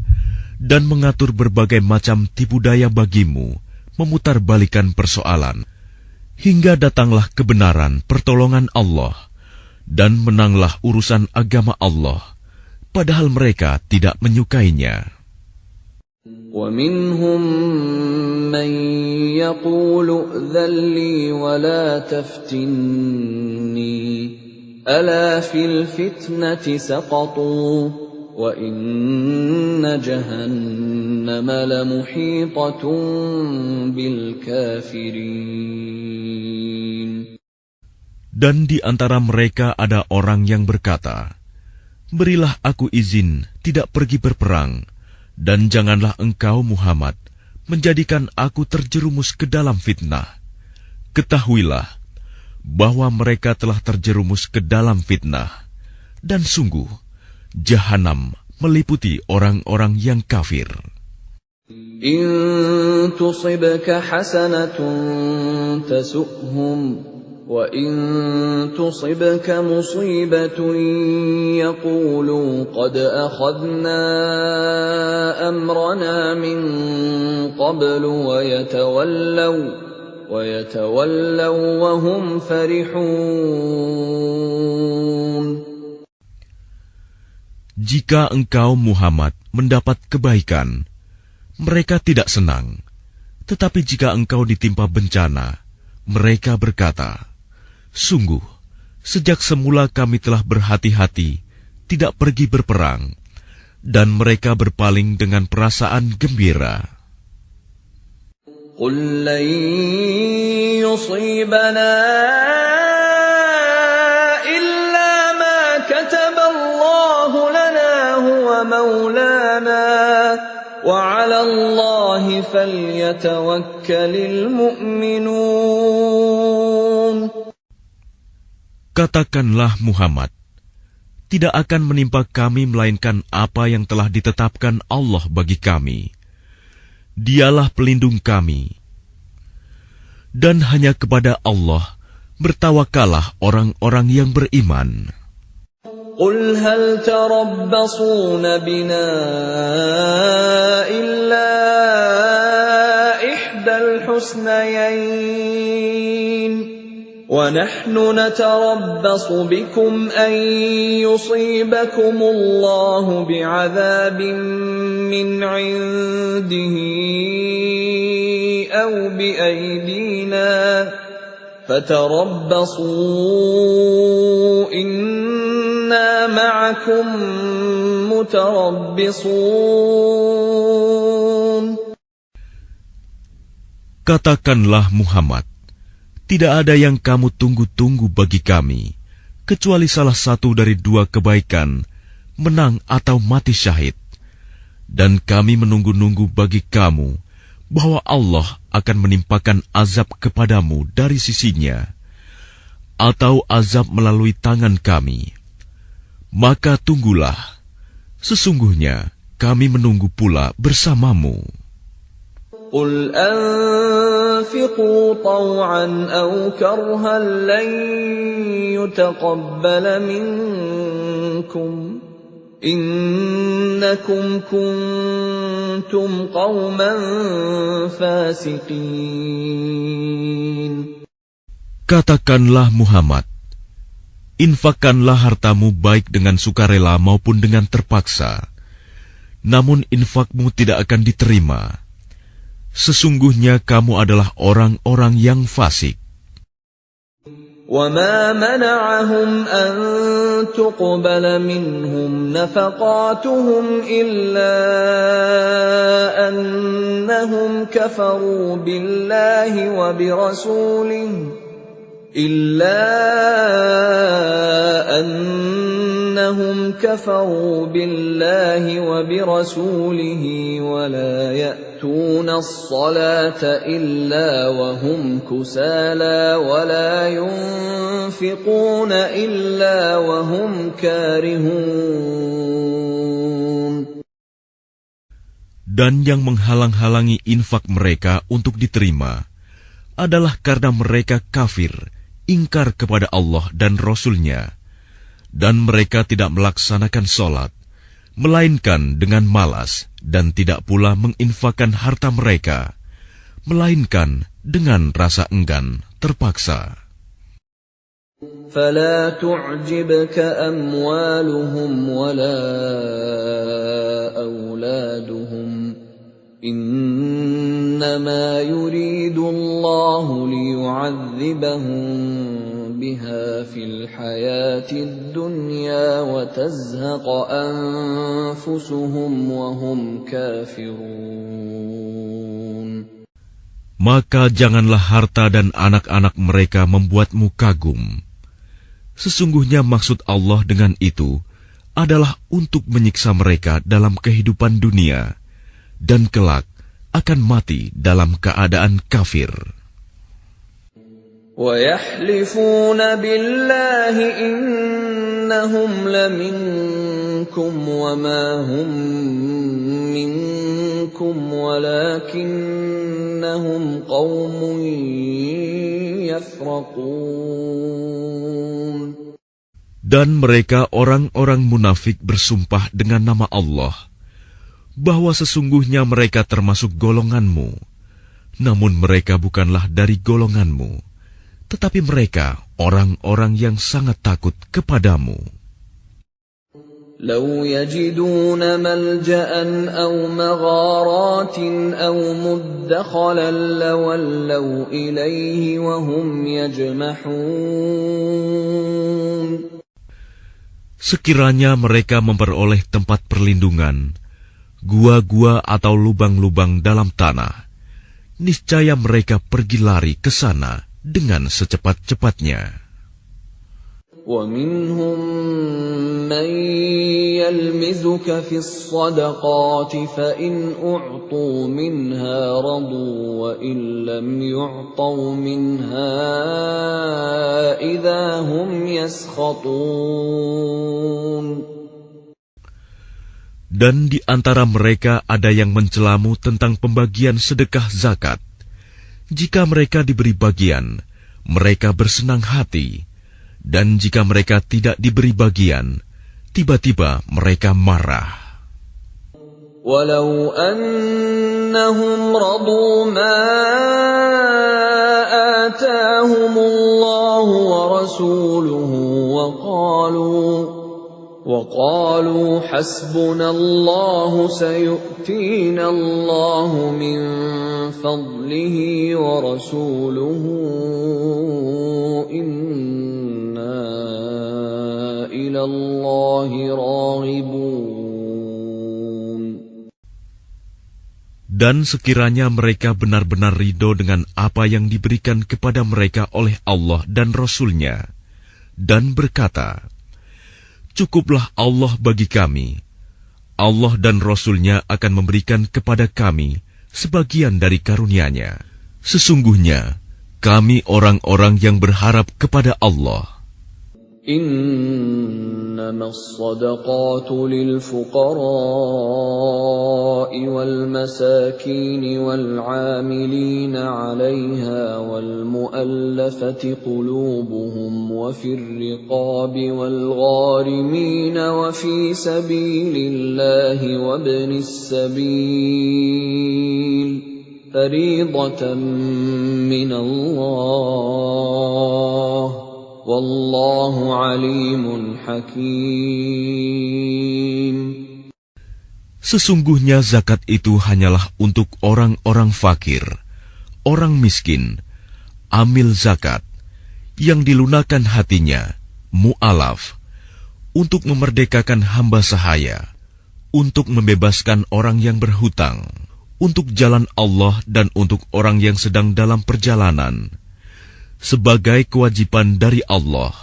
dan mengatur berbagai macam tipu daya bagimu, memutarbalikan persoalan, hingga datanglah kebenaran pertolongan Allah, dan menanglah urusan agama Allah, padahal mereka tidak menyukainya. وَمِنْهُمْ مَنْ يَقُولُ ائْذَنْ لِي وَلَا تَفْتِنِّي أَلَا فِي الْفِتْنَةِ سَقَطُوا وَإِنَّ جَهَنَّمَ لَمُحِيطَةٌ بِالْكَافِرِينَ. Dan di antara mereka ada orang yang berkata, berilah aku izin tidak pergi berperang, dan janganlah engkau Muhammad menjadikan aku terjerumus ke dalam fitnah. Ketahuilah bahwa mereka telah terjerumus ke dalam fitnah, dan sungguh Jahanam meliputi orang-orang yang kafir. In tusibka hasanatun tasu'hum wa in tusibka musibatun yaqulu qad akhadna amrana min qablu wa yatawallaw wa hum farihun. Jika engkau Muhammad mendapat kebaikan, mereka tidak senang. Tetapi jika engkau ditimpa bencana, mereka berkata, sungguh, sejak semula kami telah berhati-hati, tidak pergi berperang, dan mereka berpaling dengan perasaan gembira. Qul lan yusibana illa ma kataballahu lana huwa maulana wa 'ala Allahi falyatawakkalul mu'minun. Katakanlah Muhammad, tidak akan menimpa kami melainkan apa yang telah ditetapkan Allah bagi kami. Dialah pelindung kami. Dan hanya kepada Allah bertawakalah orang-orang yang beriman. Qul hal tarabbasuna bina illa ihdal husnayain. وَنَحْنُ نَتَرَبَّصُ بِكُمْ أَنْ يُصِيبَكُمُ اللَّهُ بِعَذَابٍ مِّنْ عِنْدِهِ أَوْ بِأَيْدِينَا فَتَرَبَّصُوا إِنَّا مَعَكُمْ مُتَرَبِّصُونَ. Katakanlah Muhammad, tidak ada yang kamu tunggu-tunggu bagi kami, kecuali salah satu dari dua kebaikan menang atau mati syahid. Dan kami menunggu-nunggu bagi kamu bahwa Allah akan menimpakan azab kepadamu dari sisinya, atau azab melalui tangan kami. Maka tunggulah, sesungguhnya kami menunggu pula bersamamu. قل أنفقوا طوعا أو كرها لن يتقبل منكم إنكم كنتم قوما فاسقين. Katakanlah Muhammad, infakkanlah hartamu baik dengan sukarela maupun dengan terpaksa, namun infakmu tidak akan diterima. Sesungguhnya kamu adalah orang-orang yang fasik. وَمَا مَنَعَهُمْ أَن تُقْبَلَ مِنْهُمْ نَفَقَاتُهُمْ إِلَّا أَنَّهُمْ كَفَرُوا بِاللَّهِ وَبِرَسُولِهِ وَلَا يَأْتُونَ الصَّلَاةَ إِلَّا وَهُمْ كُسَالَى وَلَا يُنْفِقُونَ إِلَّا وَهُمْ كَارِهُونَ. Dan yang menghalang-halangi infak mereka untuk diterima adalah karena mereka kafir, ingkar kepada Allah dan Rasul-Nya, dan mereka tidak melaksanakan sholat, melainkan dengan malas, dan tidak pula menginfakkan harta mereka, melainkan dengan rasa enggan, terpaksa. فَلَا تُعْجِبْكَ أَمْوَالُهُمْ وَلَا أَوْلَادُهُمْ إِنَّمَا يُرِيدُ اللَّهُ لِيُعَذِّبَهُم بِهَا فِي الْحَيَاةِ الدُّنْيَا وَتَزْهَقَ أَنفُسُهُمْ وَهُمْ كَافِرُونَ. Maka janganlah harta dan anak-anak mereka membuatmu kagum. Sesungguhnya maksud Allah dengan itu adalah untuk menyiksa mereka dalam kehidupan dunia, dan kelak akan mati dalam keadaan kafir. وَيَحْلِفُونَ بِاللَّهِ إِنَّهُمْ لَمِنكُمْ وَمَا هُمْ مِنكُمْ وَلَكِنَّهُمْ قَوْمٌ يَفْرَقُونَ. Dan mereka orang-orang munafik bersumpah dengan nama Allah bahwa sesungguhnya mereka termasuk golonganmu, namun mereka bukanlah dari golonganmu, tetapi mereka orang-orang yang sangat takut kepadamu. لو يجدون ملجأ أو مغارات أو مدخلا لولوا إليه وهم يجمحون. Sekiranya mereka memperoleh tempat perlindungan, gua-gua atau lubang-lubang dalam tanah, niscaya mereka pergi lari ke sana dengan secepat-cepatnya. وَمِنْهُمْ مَنْ يَلْمِزُكَ فِي الصَّدَقَاتِ فَإِنْ أُعْطُوا مِنْهَا رَضُوا وَإِنْ لَمْ يُعْطَوْا مِنْهَا إِذَا هُمْ يَسْخَطُونَ. Dan di antara mereka ada yang mencelamu tentang pembagian sedekah zakat. Jika mereka diberi bagian, mereka bersenang hati. Dan jika mereka tidak diberi bagian, tiba-tiba mereka marah. Walau annahum radu ma atahumullahu wa rasuluhu wa qalu hasbunallahu sayu'tina Allahu min fadlihi wa rasuluhu Dan sekiranya mereka benar-benar ridho dengan apa yang diberikan kepada mereka oleh Allah dan Rasul-Nya, dan berkata, cukuplah Allah bagi kami. Allah dan Rasul-Nya akan memberikan kepada kami sebagian dari karunia-Nya. Sesungguhnya, kami orang-orang yang berharap kepada Allah. إنما الصدقات للفقراء والمساكين والعاملين عليها والمؤلفة قلوبهم وفي الرقاب والغارمين وفي سبيل الله وابن السبيل فريضة من الله Wallahu alimun hakim. Sesungguhnya zakat itu hanyalah untuk orang-orang fakir, orang miskin, amil zakat, yang dilunakan hatinya, mu'alaf, untuk memerdekakan hamba sahaya, untuk membebaskan orang yang berhutang, untuk jalan Allah dan untuk orang yang sedang dalam perjalanan, sebagai kewajiban dari Allah.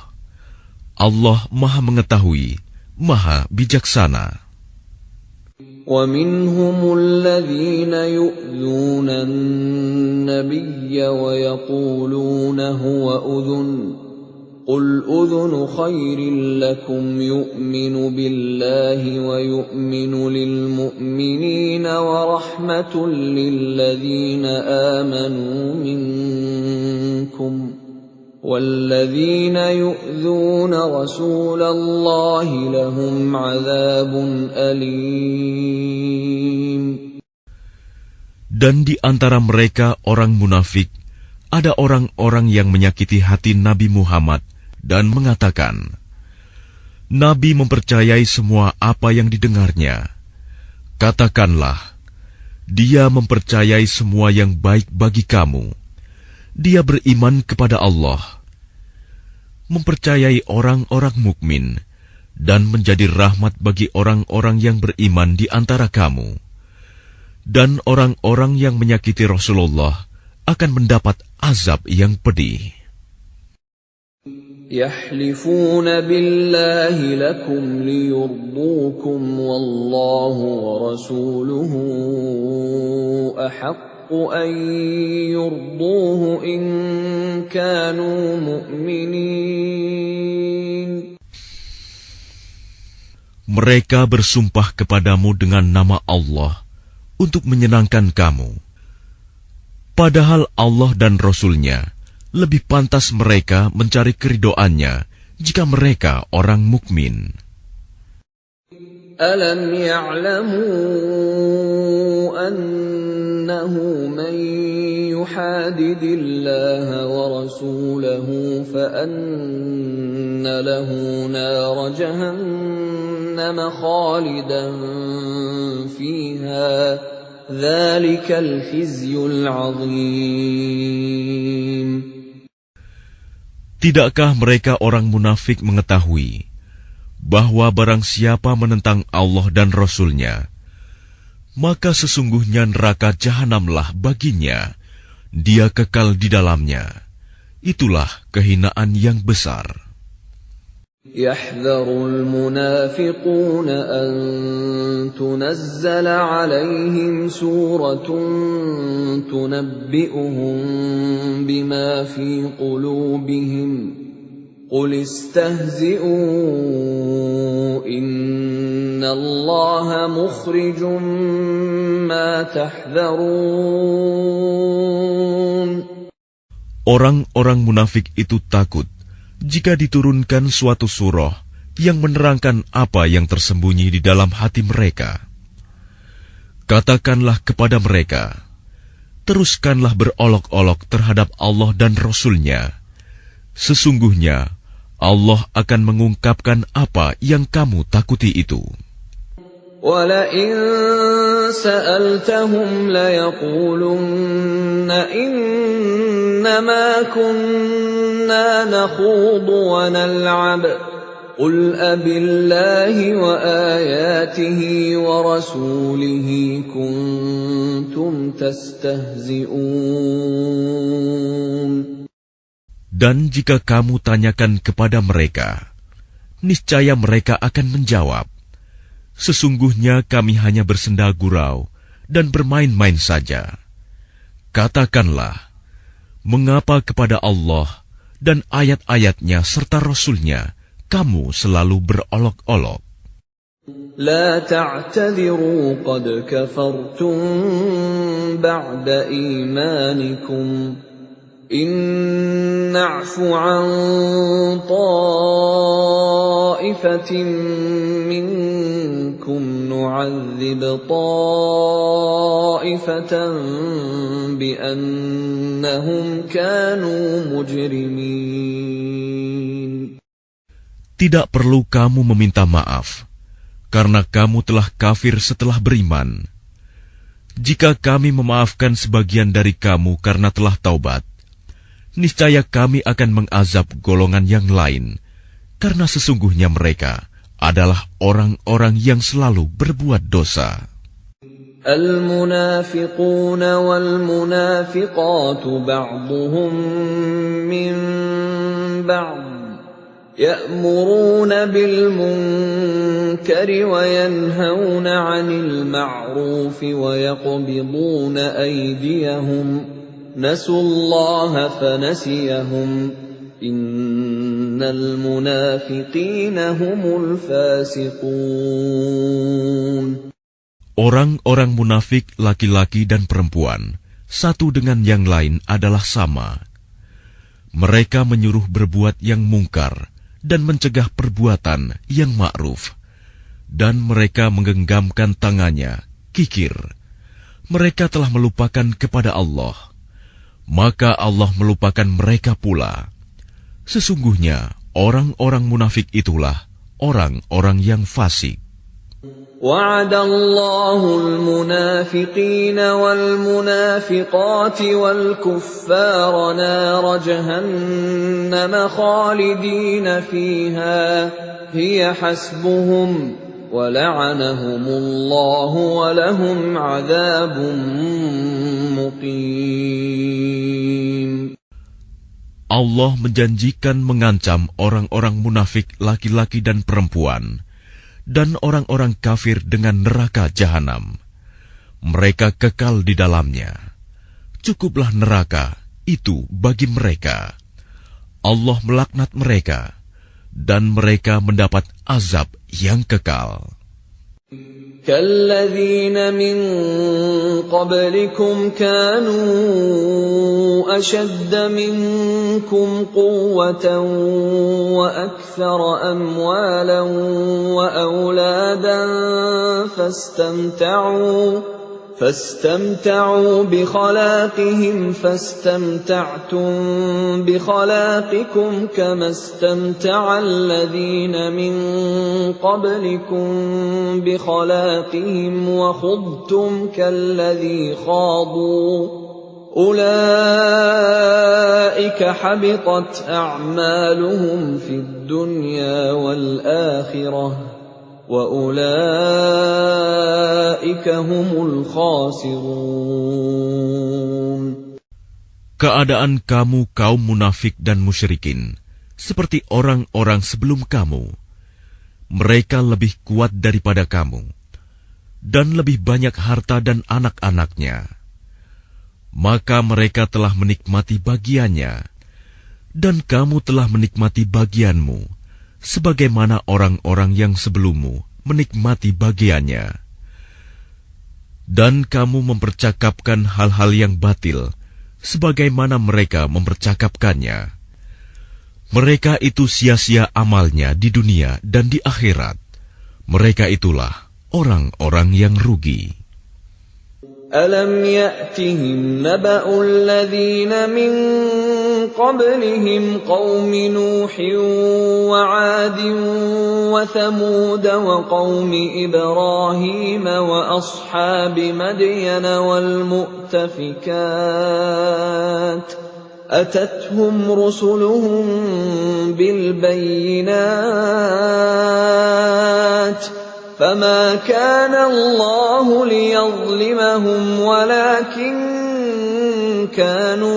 Allah Maha Mengetahui, Maha Bijaksana. وَمِنْهُمُ الَّذِينَ يُؤْذُونَ النَّبِيَّ وَيَقُولُونَ هُوَ أُذُنٌ قُلْ أُذُنُ خَيْرٍ لَكُمْ يُؤْمِنُ بِاللَّهِ وَيُؤْمِنُ لِلْمُؤْمِنِينَ وَرَحْمَةٌ لِلَّذِينَ آمَنُوا مِنكُمْ وَالَّذِينَ يُؤْذُونَ رَسُولَ اللَّهِ لَهُمْ عَذَابٌ أَلِيمٌ. Dan di antara mereka orang munafik, ada orang-orang yang menyakiti hati Nabi Muhammad dan mengatakan, Nabi mempercayai semua apa yang didengarnya. Katakanlah, dia mempercayai semua yang baik bagi kamu. Dia beriman kepada Allah, mempercayai orang-orang mukmin, dan menjadi rahmat bagi orang-orang yang beriman di antara kamu. Dan orang-orang yang menyakiti Rasulullah akan mendapat azab yang pedih. يَحْلِفُونَ بِاللَّهِ لَكُمْ لِيُرْضُوكُمْ وَاللَّهُ وَرَسُولُهُ أَحَقُّ أَن يُرْضُوهُ إِن كَانُوا مُؤْمِنِينَ. Mereka bersumpah kepadamu dengan nama Allah untuk menyenangkan kamu. Padahal Allah dan Rasul-Nya lebih pantas mereka mencari keridhoannya jika mereka orang mukmin. Alam ya'lamu annahu man yuhadidillaha wa rasulahu fa anna lahu nar jahannam khalidan fiha. Dzalikal khizyul 'adzim. Tidakkah mereka orang munafik mengetahui bahwa barang siapa menentang Allah dan Rasul-Nya, maka sesungguhnya neraka jahanamlah baginya, dia kekal di dalamnya. Itulah kehinaan yang besar. يَحْذَرُ الْمُنَافِقُونَ أَن تُنَزَّلَ عَلَيْهِمْ سُورَةٌ تُنَبِّئُهُم بِمَا فِي قُلُوبِهِمْ قُلِ اسْتَهْزِئُوا إِنَّ اللَّهَ مُخْرِجٌ مَّا تَحْذَرُونَ. Orang-orang munafik itu takut jika diturunkan suatu surah yang menerangkan apa yang tersembunyi di dalam hati mereka. Katakanlah kepada mereka, teruskanlah berolok-olok terhadap Allah dan Rasul-Nya. Sesungguhnya Allah akan mengungkapkan apa yang kamu takuti itu. وَلَئِن سَأَلْتَهُمْ لَيَقُولُنَّ إِنَّمَا كُنَّا نَخُوضُ وَنَلْعَبُ قُلْ أَبِاللَّهِ وَآيَاتِهِ وَرَسُولِهِ كُنتُمْ تَسْتَهْزِئُونَ. Dan jika kamu tanyakan kepada mereka, niscaya mereka akan menjawab, sesungguhnya kami hanya bersenda gurau dan bermain-main saja. Katakanlah, mengapa kepada Allah dan ayat-ayatnya serta Rasul-Nya kamu selalu berolok-olok? لا تعتذروا قد كفرتم بعد إيمانكم إن نعف عن طائفة منكم نعذب طائفة بأنهم كانوا مجرمين. Tidak perlu kamu meminta maaf, karena kamu telah kafir setelah beriman. Jika kami memaafkan sebagian dari kamu karena telah taubat, niscaya kami akan mengazab golongan yang lain, karena sesungguhnya mereka adalah orang-orang yang selalu berbuat dosa. المنافقون والمنافقات بعضهم من بعض يأمرون بالمنكر وينهون عن المعروف ويقبضون أيديهم نسوا الله فنسيهم إن المنافقين هم الفاسقون. Orang-orang munafik laki-laki dan perempuan, satu dengan yang lain adalah sama. Mereka menyuruh berbuat yang mungkar dan mencegah perbuatan yang ma'ruf. Dan mereka menggenggamkan tangannya, kikir. Mereka telah melupakan kepada Allah. Maka Allah melupakan mereka pula. Sesungguhnya orang-orang munafik itulah orang-orang yang fasik. وعد الله المنافقين والمنافقات والكفار نار جهنم خالدين فيها هي حسبهم ولعنهم الله ولهم عذاب مقيم. Allah menjanjikan mengancam orang-orang munafik laki-laki dan perempuan dan orang-orang kafir dengan neraka jahanam. Mereka kekal di dalamnya. Cukuplah neraka itu bagi mereka. Allah melaknat mereka, dan mereka mendapat azab yang kekal. كالذين من قبلكم كانوا أشد منكم قوة وأكثر أموالا وأولادا فاستمتعوا بخلاقهم فاستمتعتم بخلاقكم كما استمتع الذين من قبلكم بخلاقهم وخضتم كالذي خاضوا أولئك حبطت أعمالهم في الدنيا والآخرة وَأُولَئِكَ هُمُ الْخَاسِرُونَ. Keadaan kamu kaum munafik dan musyrikin seperti orang-orang sebelum kamu. Mereka lebih kuat daripada kamu dan lebih banyak harta dan anak-anaknya. Maka mereka telah menikmati bagiannya dan kamu telah menikmati bagianmu, sebagaimana orang-orang yang sebelummu menikmati bagiannya. Dan kamu mempercakapkan hal-hal yang batil, sebagaimana mereka mempercakapkannya. Mereka itu sia-sia amalnya di dunia dan di akhirat. Mereka itulah orang-orang yang rugi. أَلَمْ يَأْتِهِمْ نَبَأُ الَّذِينَ مِنْ قَبْلِهِمْ قَوْمِ نُوحٍ وَعَادٍ وَثَمُودَ وَقَوْمِ إِبْرَاهِيمَ وَأَصْحَابِ مَدْيَنَ وَالْمُؤْتَفِكَاتِ أَتَتْهُمْ رُسُلُهُم بِالْبَيِّنَاتِ فَمَا كَانَ اللَّهُ لِيَظْلِمَهُمْ وَلَكِنْ كَانُوا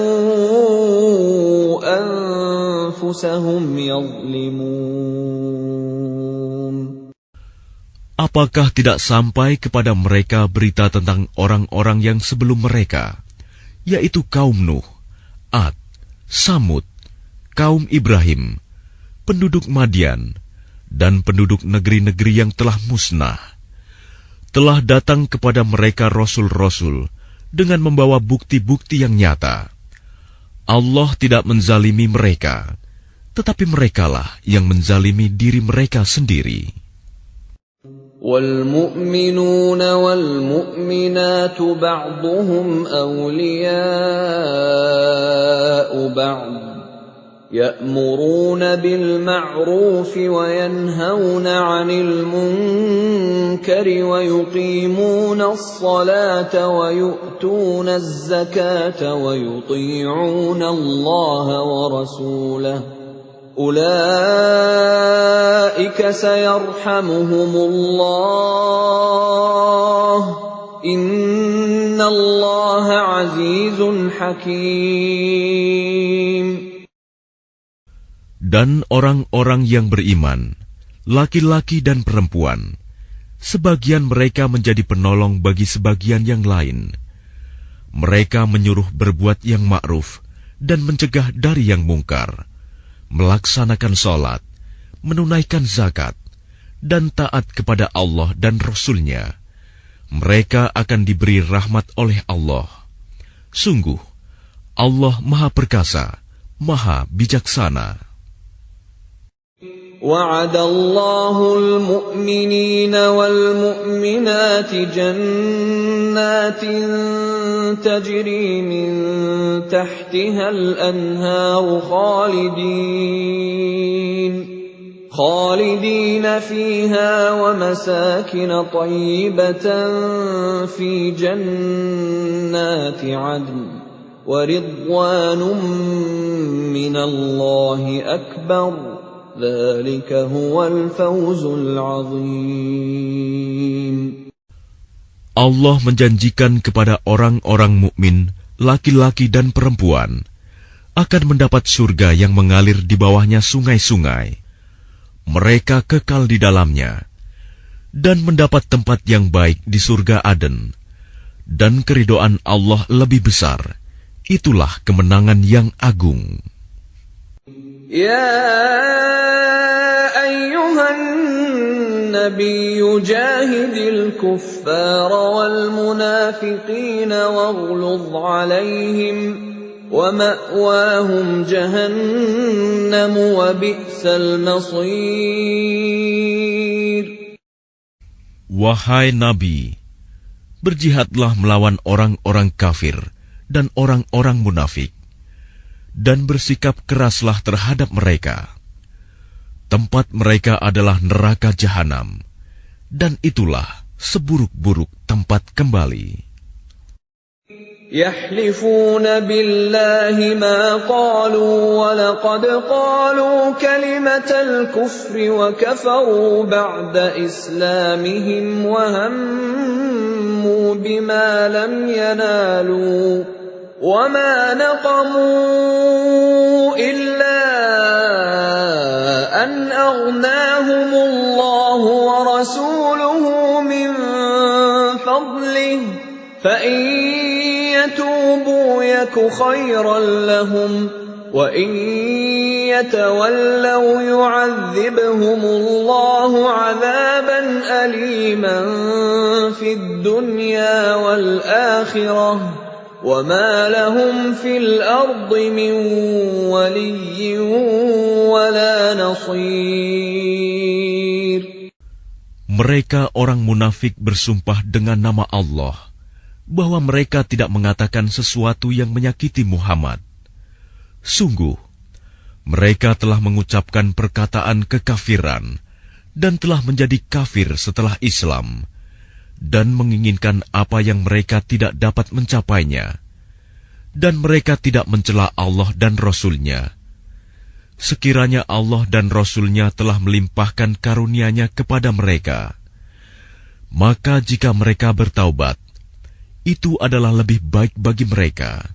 أَنفُسَهُمْ يَظْلِمُونَ. Apakah tidak sampai kepada mereka berita tentang orang-orang yang sebelum mereka, yaitu kaum Nuh, Ad, Samud, kaum Ibrahim, penduduk Madian, dan penduduk negeri-negeri yang telah musnah? Telah datang kepada mereka rasul-rasul dengan membawa bukti-bukti yang nyata. Allah tidak menzalimi mereka, tetapi merekalah yang menzalimi diri mereka sendiri. وَالْمُؤْمِنُونَ وَالْمُؤْمِنَاتُ بَعْضُهُمْ أَوْلِيَاءُ بَعْضٍ يَأْمُرُونَ بِالْمَعْرُوفِ وَيَنْهَوْنَ عَنِ الْمُنكَرِ وَيُقِيمُونَ الصَّلَاةَ وَيُؤْتُونَ الزَّكَاةَ وَيُطِيعُونَ اللَّهَ وَرَسُولَهُ أُولَئِكَ سَيَرْحَمُهُمُ اللَّهُ إِنَّ اللَّهَ عَزِيزٌ حَكِيمٌ. Dan orang-orang yang beriman, laki-laki dan perempuan, sebagian mereka menjadi penolong bagi sebagian yang lain. Mereka menyuruh berbuat yang ma'ruf dan mencegah dari yang mungkar, melaksanakan sholat, menunaikan zakat, dan taat kepada Allah dan Rasul-Nya. Mereka akan diberi rahmat oleh Allah. Sungguh, Allah Maha Perkasa, Maha Bijaksana. وَعَدَ اللَّهُ الْمُؤْمِنِينَ وَالْمُؤْمِنَاتِ جَنَّاتٍ تَجْرِي مِنْ تَحْتِهَا الْأَنْهَارُ خَالِدِينَ فِيهَا وَمَسَاكِنَ طَيِّبَةً فِي جَنَّاتِ عَدْنٍ وَرِضْوَانٌ مِّنَ اللَّهِ أَكْبَرُ ذَلِكَ هُوَ الْفَوْزُ الْعَظِيمُ. Allah menjanjikan kepada orang-orang mukmin, laki-laki dan perempuan, akan mendapat surga yang mengalir di bawahnya sungai-sungai. Mereka kekal di dalamnya, dan mendapat tempat yang baik di surga Aden. Dan keridhaan Allah lebih besar. Itulah kemenangan yang agung. يا أيها النبي جاهد الكفار والمنافقين واغلظ عليهم ومأواهم جهنم وبئس المصير. Wahai Nabi, berjihadlah melawan orang-orang kafir dan orang-orang munafik, dan bersikap keraslah terhadap mereka. Tempat mereka adalah neraka jahanam, dan itulah seburuk-buruk tempat kembali. يحلفون بالله ما قالوا ولقد قالوا كلمة الكفر وكفروا بعد إسلامهم وهموا بما لم ينالوا وما نقموا إلا أن أغناهم الله ورسوله من فضله فإن يتوبوا يك خيرا لهم وإن يتولوا يعذبهم الله عذابا أليما في الدنيا والآخرة وما لهم في الأرض من ولي ولا نصير. Mereka orang munafik bersumpah dengan nama Allah bahwa mereka tidak mengatakan sesuatu yang menyakiti Muhammad. Sungguh, mereka telah mengucapkan perkataan kekafiran dan telah menjadi kafir setelah Islam, dan menginginkan apa yang mereka tidak dapat mencapainya, dan mereka tidak mencela Allah dan Rasul-Nya. Sekiranya Allah dan Rasul-Nya telah melimpahkan karunia-Nya kepada mereka, maka jika mereka bertaubat, itu adalah lebih baik bagi mereka.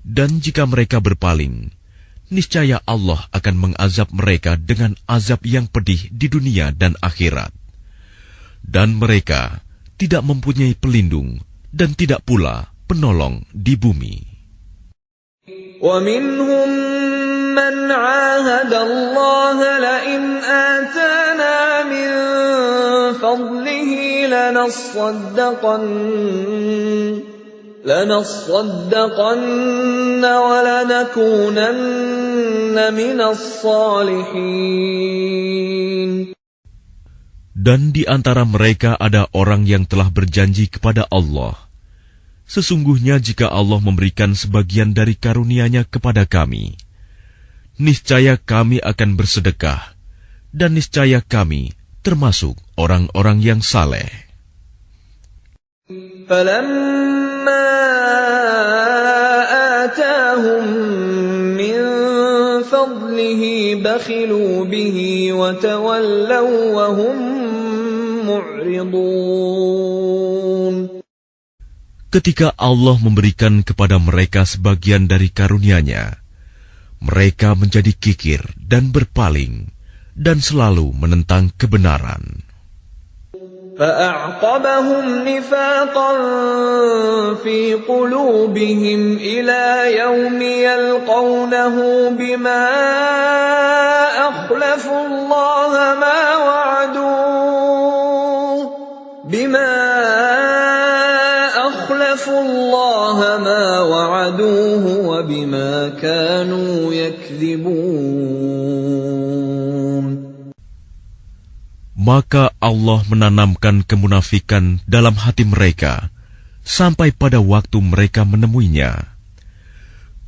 Dan jika mereka berpaling, niscaya Allah akan mengazab mereka dengan azab yang pedih di dunia dan akhirat. Dan mereka tidak mempunyai pelindung dan tidak pula penolong di bumi. وَمِنْهُمْ مَنْ عَاهَدَ اللَّهَ لَئِنْ آتَانَا مِنْ فَضْلِهِ لَنَصَّدَّقَنَّ وَلَنَكُونَنَّ مِنَ الصَّالِحِينَ. Dan di antara mereka ada orang yang telah berjanji kepada Allah, sesungguhnya jika Allah memberikan sebagian dari karunia-Nya kepada kami, niscaya kami akan bersedekah, dan niscaya kami termasuk orang-orang yang saleh. فَلَمَّا آتَاهُم مِّن فَضْلِهِ بَخِلُوا بِهِ وَتَوَلَّوْا وَهُم مُّعْرِضُونَ. Ketika Allah memberikan kepada mereka sebagian dari karunia-Nya, mereka menjadi kikir dan berpaling, dan selalu menentang kebenaran. فَأَعْقَبَهُمْ نِفَاقًا فِي قُلُوبِهِمْ إِلَى يَوْمِ يَلْقَوْنَهُ بِمَا أَخْلَفُوا اللَّهَ مَا وَعَدُوهُ وَبِمَا كَانُوا يَكْذِبُونَ. Maka Allah menanamkan kemunafikan dalam hati mereka sampai pada waktu mereka menemuinya,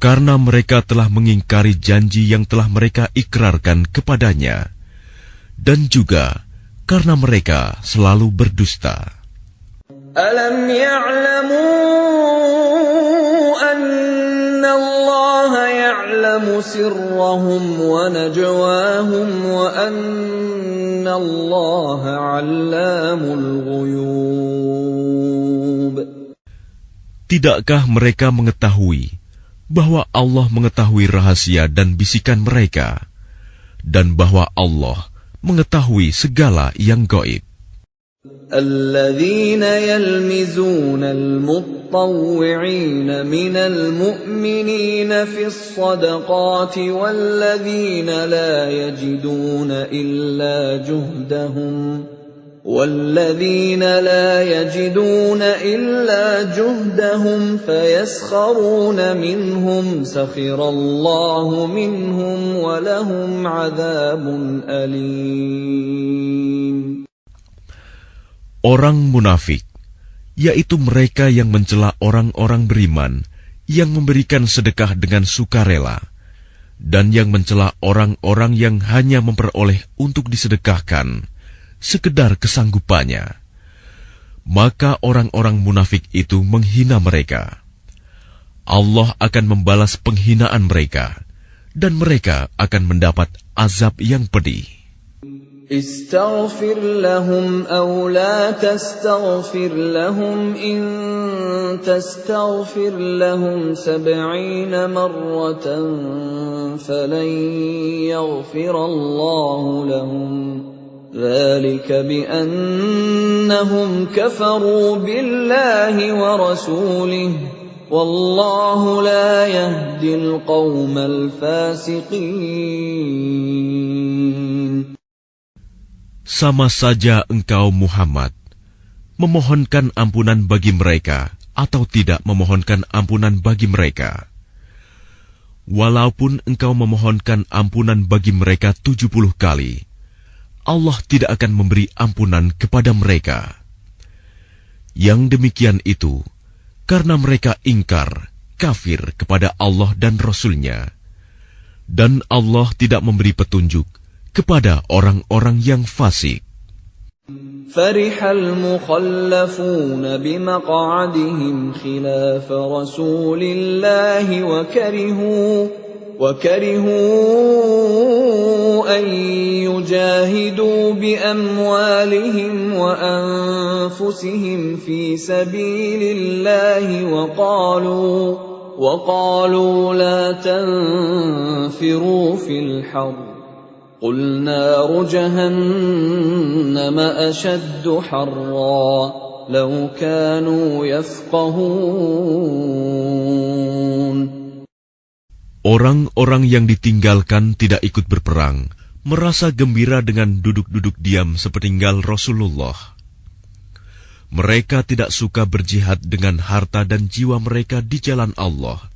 karena mereka telah mengingkari janji yang telah mereka ikrarkan kepadanya, dan juga karena mereka selalu berdusta. Alam ya'lamu anna Allah ya'lamu sirrahum wa najwahum wa anna Allah 'allamul ghuyub. Tidakkah mereka mengetahui bahwa Allah mengetahui rahasia dan bisikan mereka, dan bahwa Allah mengetahui segala yang gaib? الذين يلمزون المطوعين من المؤمنين في الصدقات والذين لا يجدون إلا جهدهم فيسخرون منهم سخر الله منهم ولهم عذاب أليم. Orang munafik, yaitu mereka yang mencela orang-orang beriman yang memberikan sedekah dengan sukarela, dan yang mencela orang-orang yang hanya memperoleh untuk disedekahkan sekedar kesanggupannya. Maka orang-orang munafik itu menghina mereka. Allah akan membalas penghinaan mereka, dan mereka akan mendapat azab yang pedih. استغفر لهم أو لا تستغفر لهم إن تستغفر لهم 70 مرة فلن يغفر الله لهم ذلك بأنهم كفروا بالله ورسوله والله لا يهدي القوم الفاسقين. Sama saja engkau Muhammad memohonkan ampunan bagi mereka atau tidak memohonkan ampunan bagi mereka. Walaupun engkau memohonkan ampunan bagi mereka 70 kali, Allah tidak akan memberi ampunan kepada mereka. Yang demikian itu karena mereka ingkar, kafir kepada Allah dan Rasul-Nya, dan Allah tidak memberi petunjuk kepada orang-orang yang fasik. فرح المخلفون بمقعدهم خلاف رسول الله وكرهوا أن يجاهدوا بأموالهم وأنفسهم في سبيل الله وقالوا لا تنفروا في الحر قُلْ نَارُ جَهَنَّمَ أَشَدُّ حَرًّا لَوْ كَانُوا يَفْقَهُونَ. Orang-orang yang ditinggalkan tidak ikut berperang, merasa gembira dengan duduk-duduk diam sepeninggal Rasulullah. Mereka tidak suka berjihad dengan harta dan jiwa mereka di jalan Allah.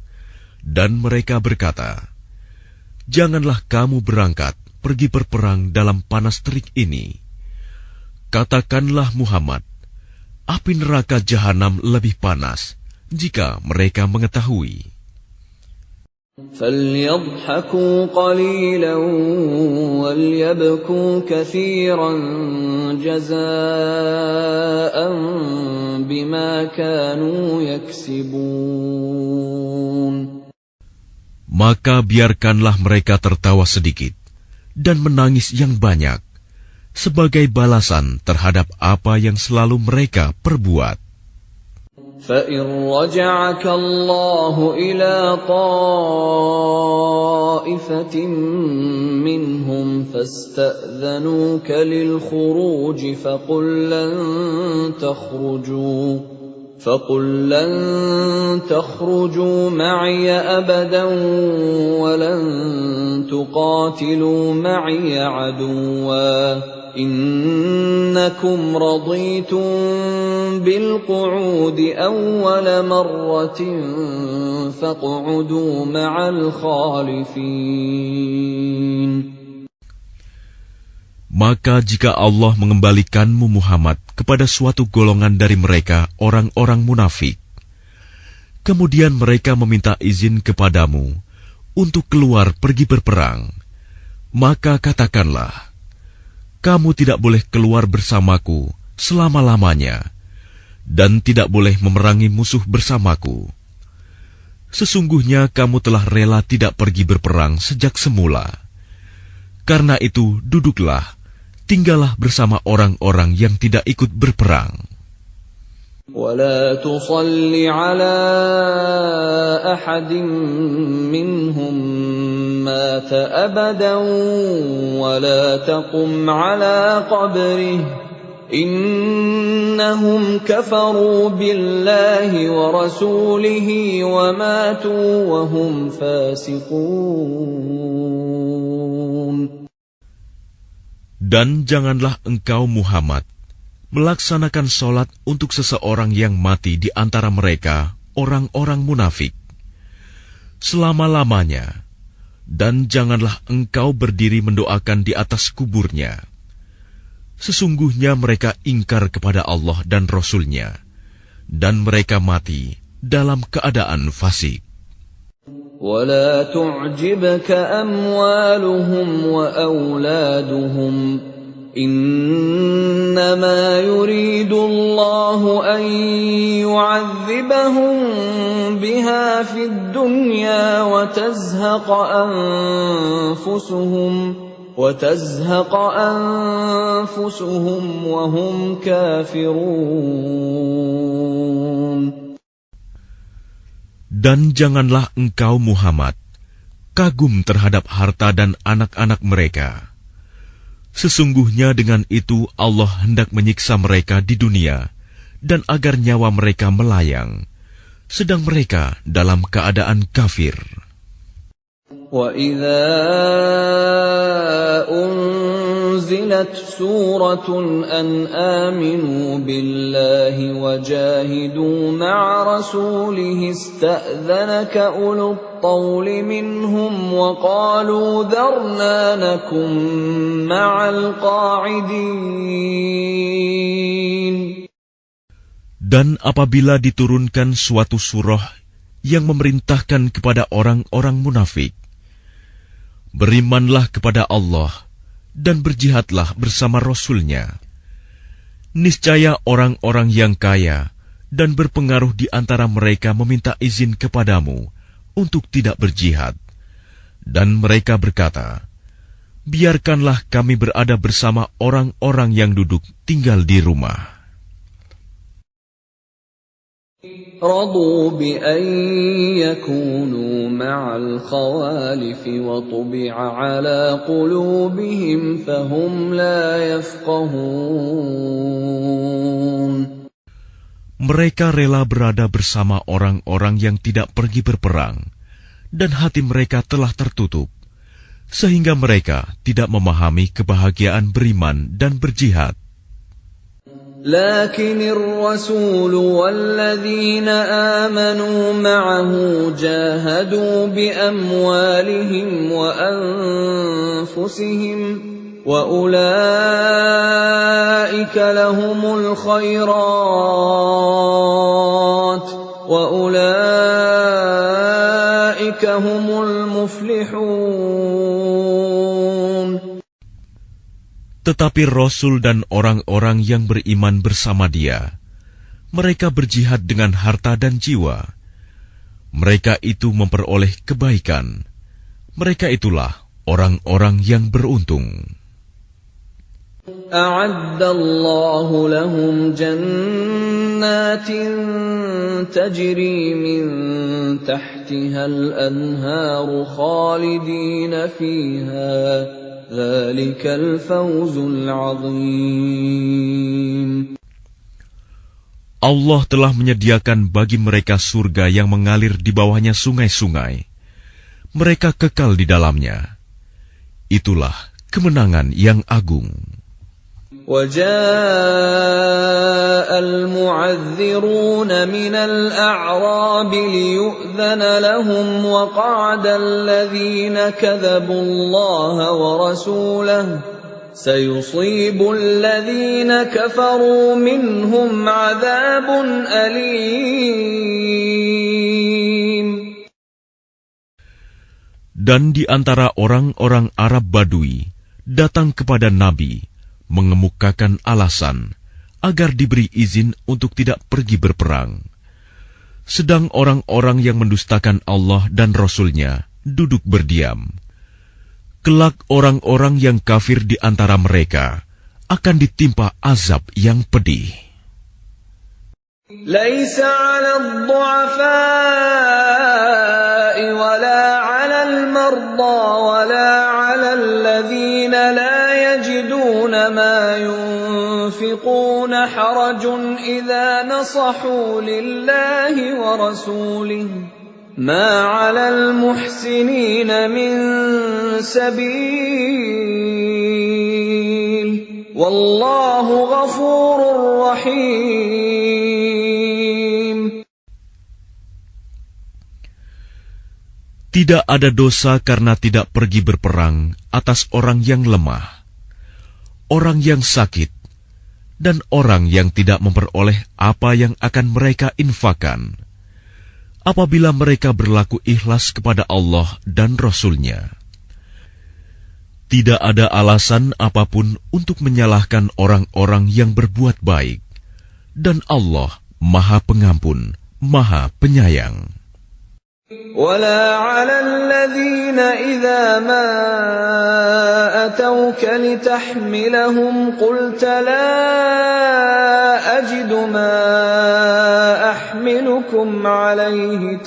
Dan mereka berkata, "Janganlah kamu berangkat pergi berperang dalam panas terik ini." Katakanlah Muhammad, api neraka jahanam lebih panas jika mereka mengetahui. فَلْيَضْحَكُوا قَلِيلًا وَلْيَبْكُوا كَثِيرًا جَزَاءً بِمَا كَانُوا يَكْسِبُونَ. Maka biarkanlah mereka tertawa sedikit dan menangis yang banyak sebagai balasan terhadap apa yang selalu mereka perbuat. فَإِنْ رَجَعَكَ اللَّهُ إِلَى طَائِفَةٍ مِّنْهُمْ فَاسْتَأْذَنُوكَ لِلْخُرُوجِ فَقُلْ لَنْ تَخْرُجُوا مَعِيَ أَبَدًا وَلَنْ تُقَاتِلُوا مَعِيَ عَدُوًّا إِنَّكُمْ رَضِيتُمْ بِالْقُعُودِ أَوَّلَ مَرَّةٍ فَاقْعُدُوا مَعَ الْخَالِفِينَ. Maka jika Allah mengembalikanmu Muhammad kepada suatu golongan dari mereka, orang-orang munafik, kemudian mereka meminta izin kepadamu untuk keluar pergi berperang, maka katakanlah, kamu tidak boleh keluar bersamaku selama-lamanya, dan tidak boleh memerangi musuh bersamaku. Sesungguhnya kamu telah rela tidak pergi berperang sejak semula. Karena itu, duduklah, tinggallah bersama orang-orang yang tidak ikut berperang. وَلَا تُصَلِّ عَلَى أَحَدٍ مِّنْهُمْ مَاتَ أَبَدًا وَلَا تَقُمْ عَلَى قَبْرِهِ إِنَّهُمْ كَفَرُوا بِاللَّهِ وَرَسُولِهِ وَمَاتُوا وَهُمْ فَاسِقُونَ. Dan janganlah engkau Muhammad melaksanakan sholat untuk seseorang yang mati di antara mereka, orang-orang munafik, selama-lamanya, dan janganlah engkau berdiri mendoakan di atas kuburnya. Sesungguhnya mereka ingkar kepada Allah dan Rasul-Nya, dan mereka mati dalam keadaan fasik. وَلَا تُعْجِبْكَ أَمْوَالُهُمْ وَأَوْلَادُهُمْ إِنَّمَا يُرِيدُ اللَّهُ أَن يُعَذِّبَهُم بِهَا فِي الدُّنْيَا وَتَزْهَقَ أَنفُسُهُمْ وَهُمْ كَافِرُونَ. Dan janganlah engkau Muhammad kagum terhadap harta dan anak-anak mereka. Sesungguhnya dengan itu Allah hendak menyiksa mereka di dunia dan agar nyawa mereka melayang, sedang mereka dalam keadaan kafir. وَإِذَا أُنْزِلَتْ سُورَةٌ أَنْ آمِنُوا بِاللَّهِ وَجَاهِدُوا مَعَ رَسُولِهِ اسْتَأْذَنَكَ أُولُو الطَّوْلِ مِنْهُمْ وَقَالُوا ذَرْنَا نَكُنْ مَعَ الْقَاعِدِينَ. Dan apabila diturunkan suatu surah yang memerintahkan kepada orang-orang munafik, berimanlah kepada Allah dan berjihadlah bersama Rasul-Nya. Niscaya orang-orang yang kaya dan berpengaruh di antara mereka meminta izin kepadamu untuk tidak berjihad. Dan mereka berkata, biarkanlah kami berada bersama orang-orang yang duduk tinggal di rumah. رضوا بأن يكونوا مع الخوالف وطبع على قلوبهم فهم لا يفقهون. Mereka rela berada bersama orang-orang yang tidak pergi berperang, dan hati mereka telah tertutup, sehingga mereka tidak memahami kebahagiaan beriman dan berjihad. لكن الرسول والذين آمنوا معه جاهدوا بأموالهم وأنفسهم وأولئك لهم الخيرات وأولئك هم المفلحون. Tetapi Rasul dan orang-orang yang beriman bersama dia, mereka berjihad dengan harta dan jiwa. Mereka itu memperoleh kebaikan. Mereka itulah orang-orang yang beruntung. أعد الله لهم جنات تجري من تحتها الأنهار خالدين فيها ذلك الفوز العظيم. Allah telah menyediakan bagi mereka surga yang mengalir di bawahnya sungai-sungai. Mereka kekal di dalamnya. Itulah kemenangan yang agung. وَجَاءَ الْمُعَذِّرُونَ مِنَ الْأَعْرَابِ لِيُؤْذَنَ لَهُمْ وَقَعَدَ الَّذِينَ كَذَبُوا اللَّهَ وَرَسُولَهُ سَيُصِيبُ الَّذِينَ كَفَرُوا مِنْهُمْ عَذَابٌ أَلِيمٌ. Dan di antara orang-orang Arab Badui datang kepada Nabi mengemukakan alasan agar diberi izin untuk tidak pergi berperang. Sedang orang-orang yang mendustakan Allah dan Rasul-Nya duduk berdiam. Kelak orang-orang yang kafir di antara mereka akan ditimpa azab yang pedih. ليس على الضعفاء ولا على المرضى ولا على الذين لا يجدون ما ينفقون حرج إذا نصحوا لله ورسوله ما على المحسنين من سبيل والله غفور رحيم. Tidak ada dosa karena tidak pergi berperang atas orang yang lemah, orang yang sakit, dan orang yang tidak memperoleh apa yang akan mereka infakkan, apabila mereka berlaku ikhlas kepada Allah dan Rasul-Nya. Tidak ada alasan apapun untuk menyalahkan orang-orang yang berbuat baik, dan Allah Maha Pengampun, Maha Penyayang. ولا على الذين إذا ما أتوك لتحملهم قلت لا أجد ما أحملكم عليه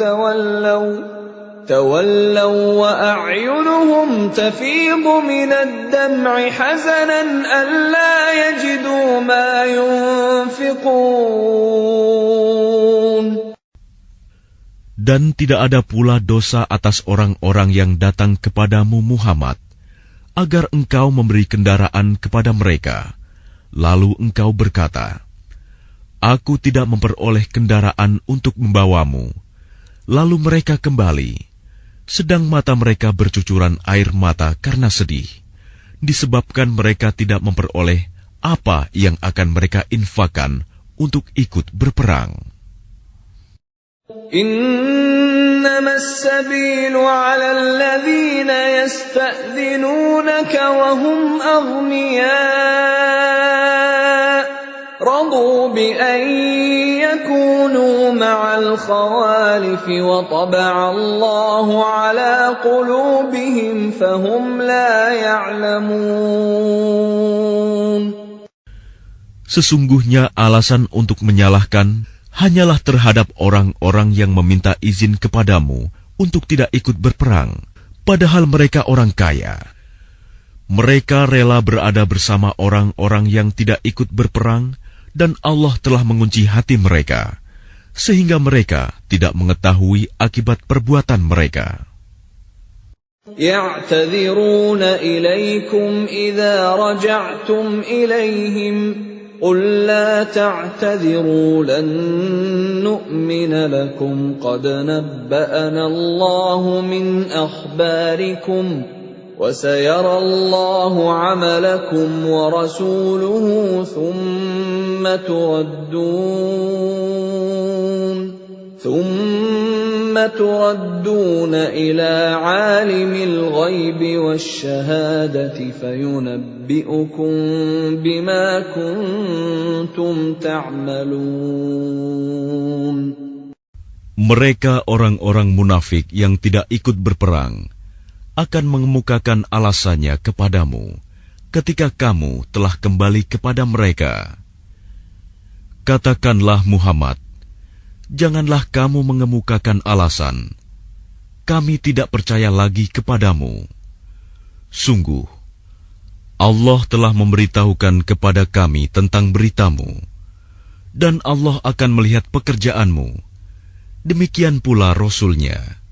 تولوا وأعينهم تفيض من الدمع حزنا ألا يجدوا ما ينفقون. Dan tidak ada pula dosa atas orang-orang yang datang kepadamu Muhammad, agar engkau memberi kendaraan kepada mereka. Lalu engkau berkata, Aku tidak memperoleh kendaraan untuk membawamu. Lalu mereka kembali, sedang mata mereka bercucuran air mata karena sedih, disebabkan mereka tidak memperoleh apa yang akan mereka infakkan untuk ikut berperang. إنما السبيل على الذين يستأذنونك وهم أغنياء رضوا بأن يكونوا مع الخوالف وطبع الله على قلوبهم فهم لا يعلمون. Sesungguhnya alasan untuk menyalahkan hanyalah terhadap orang-orang yang meminta izin kepadamu untuk tidak ikut berperang, padahal mereka orang kaya. Mereka rela berada bersama orang-orang yang tidak ikut berperang, dan Allah telah mengunci hati mereka, sehingga mereka tidak mengetahui akibat perbuatan mereka. يَعْتَذِرُونَ إِلَيْكُمْ إِذَا رَجَعْتُمْ إِلَيْهِمْ قُل لَّا تَعْتَذِرُوا لَن نُّؤْمِنَ لَكُمْ قَدْ نَبَّأَنَا اللَّهُ مِنْ أَخْبَارِكُمْ وَسَيَرَى اللَّهُ عَمَلَكُمْ وَرَسُولُهُ ثُمَّ تُرَدُّونَ إِلَى عَالِمِ الْغَيْبِ وَالشَّهَادَةِ فَيُنَبِّئُكُم بِمَا كُنتُمْ تَعْمَلُونَ. Mereka orang-orang munafik yang tidak ikut berperang akan mengemukakan alasannya kepadamu ketika kamu telah kembali kepada mereka. Katakanlah Muhammad, janganlah kamu mengemukakan alasan, kami tidak percaya lagi kepadamu. Sungguh, Allah telah memberitahukan kepada kami tentang beritamu, dan Allah akan melihat pekerjaanmu. Demikian pula Rasul-Nya.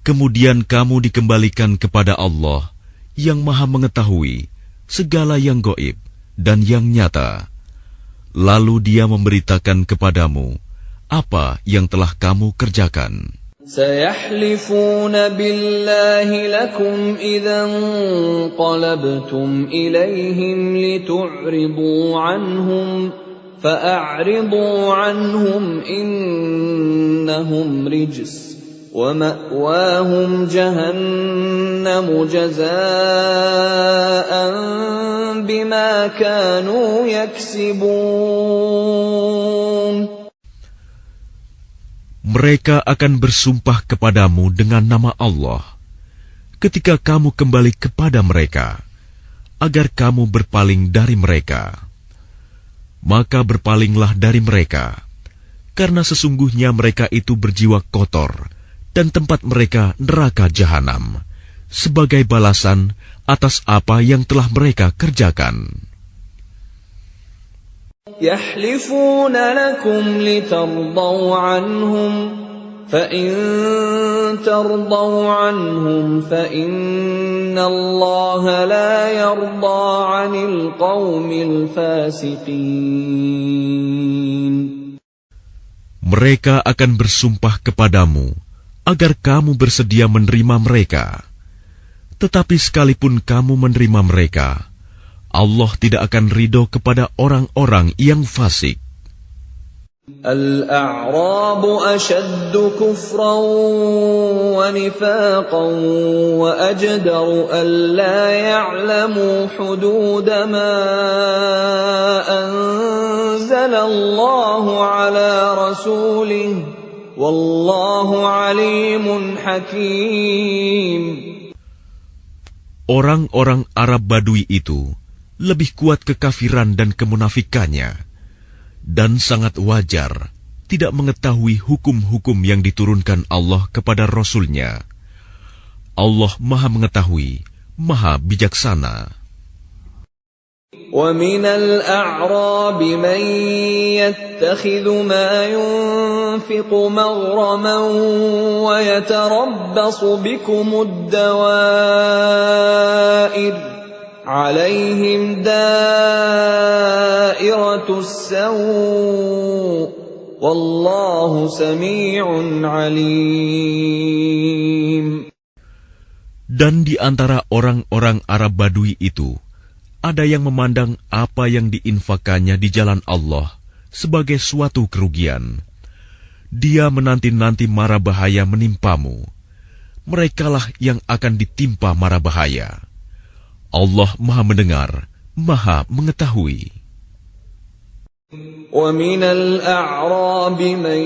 Kemudian kamu dikembalikan kepada Allah yang Maha Mengetahui segala yang gaib dan yang nyata. Lalu Dia memberitakan kepadamu apa yang telah kamu kerjakan. سَيَحْلِفُونَ بِاللَّهِ لَكُمْ إِذَا انقَلَبْتُمْ إِلَيْهِمْ لِتُعْرِضُوا عَنْهُمْ فَأَعْرِضُوا عَنْهُمْ إِنَّهُمْ رِجْسٌ وَمَأْوَاهُمْ جَهَنَّمُ جَزَاءً بِمَا كَانُوا يَكْسِبُونَ. Mereka akan bersumpah kepadamu dengan nama Allah ketika kamu kembali kepada mereka, agar kamu berpaling dari mereka. Maka berpalinglah dari mereka, karena sesungguhnya mereka itu berjiwa kotor, dan tempat mereka neraka jahanam, sebagai balasan atas apa yang telah mereka kerjakan. يَحْلِفُونَ لَكُمْ لِتَرْضَوْا عَنْهُمْ فَإِن تَرْضَوْا عَنْهُمْ فَإِنَّ اللَّهَ لَا يَرْضَىٰ عَنِ الْقَوْمِ الْفَاسِقِينَ. Mereka akan bersumpah kepadamu agar kamu bersedia menerima mereka. Tetapi sekalipun kamu menerima mereka, Allah tidak akan ridho kepada orang-orang yang fasik. الْأَعْرَابُ أَشَدُّ كُفْرًا وَنِفَاقًا وَأَجْدَرُ أَلَّا يَعْلَمُوا حُدُودَ مَا أَنزَلَ اللَّهُ عَلَى رَسُولِهِ وَاللَّهُ عَلِيمٌ حَكِيمٌ. Orang-orang Arab Badui itu lebih kuat kekafiran dan kemunafikannya, dan sangat wajar tidak mengetahui hukum-hukum yang diturunkan Allah kepada Rasul-Nya. Allah Maha Mengetahui, Maha Bijaksana. وَمِنَ الْأَعْرَابِ مَن يَتَّخِذُ مَا يُنفِقُ مَغْرَمًا وَيَتَرَبَّصُ بِكُمُ الدَّوَائِرَ عَلَيْهِمْ دَائِرَةُ السَّوْءِ وَاللَّهُ سَمِيعٌ عَلِيمٌ. Dan di antara orang-orang Arab Badui itu, ada yang memandang apa yang diinfakannya di jalan Allah sebagai suatu kerugian. Dia menanti-nanti mara bahaya menimpamu. Merekalah yang akan ditimpa mara bahaya. Allah Maha Mendengar, Maha Mengetahui. وَمِنَ الْأَعْرَابِ مَن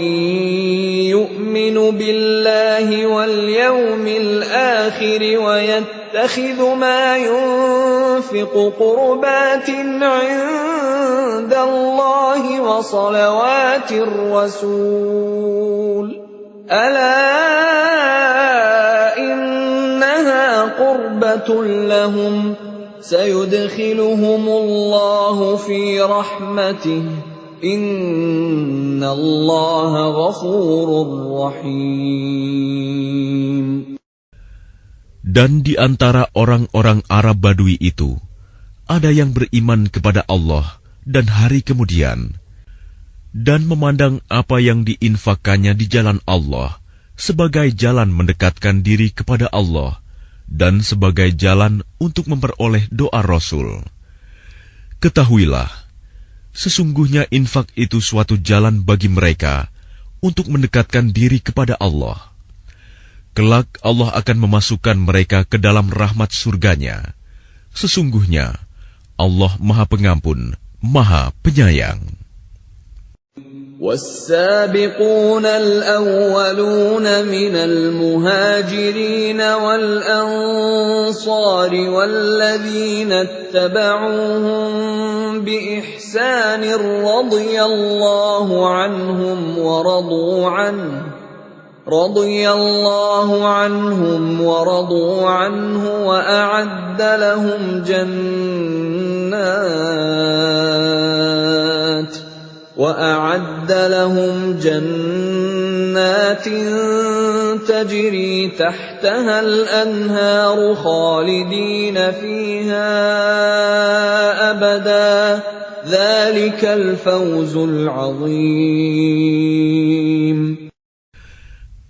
يُؤْمِنُ بِاللَّهِ وَالْيَوْمِ الْآخِرِ وَيَتَّخِذُ مَا يُنفِقُ قُرُبَاتٍ عِندَ عند الله وصلوات الرسول ألا إنها قربة لهم سيدخلهم الله في رحمته إن الله غفور رحيم. Dan di antara orang-orang Arab Badui itu, ada yang beriman kepada Allah dan hari kemudian, dan memandang apa yang diinfakkannya di jalan Allah sebagai jalan mendekatkan diri kepada Allah dan sebagai jalan untuk memperoleh doa Rasul. Ketahuilah, sesungguhnya infak itu suatu jalan bagi mereka untuk mendekatkan diri kepada Allah. Kelak Allah akan memasukkan mereka ke dalam rahmat surganya. Sesungguhnya Allah Maha Pengampun, Maha Penyayang. والسابقون الأولون من المهاجرين والأنصار والذين اتبعوهم بإحسان رضي الله عنهم ورضوا عنه وأعد لهم جنات تجري تحتها الأنهار خالدين فيها أبدا ذلك الفوز العظيم.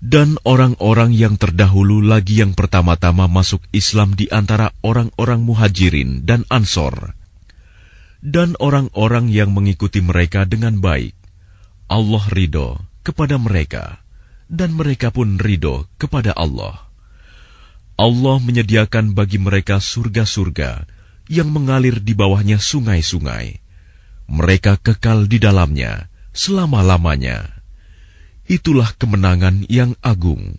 Dan orang-orang yang terdahulu lagi yang pertama-tama masuk Islam di antara orang-orang Muhajirin dan Ansor, dan orang-orang yang mengikuti mereka dengan baik, Allah ridho kepada mereka, dan mereka pun ridho kepada Allah. Allah menyediakan bagi mereka surga-surga yang mengalir di bawahnya sungai-sungai. Mereka kekal di dalamnya selama-lamanya. Itulah kemenangan yang agung.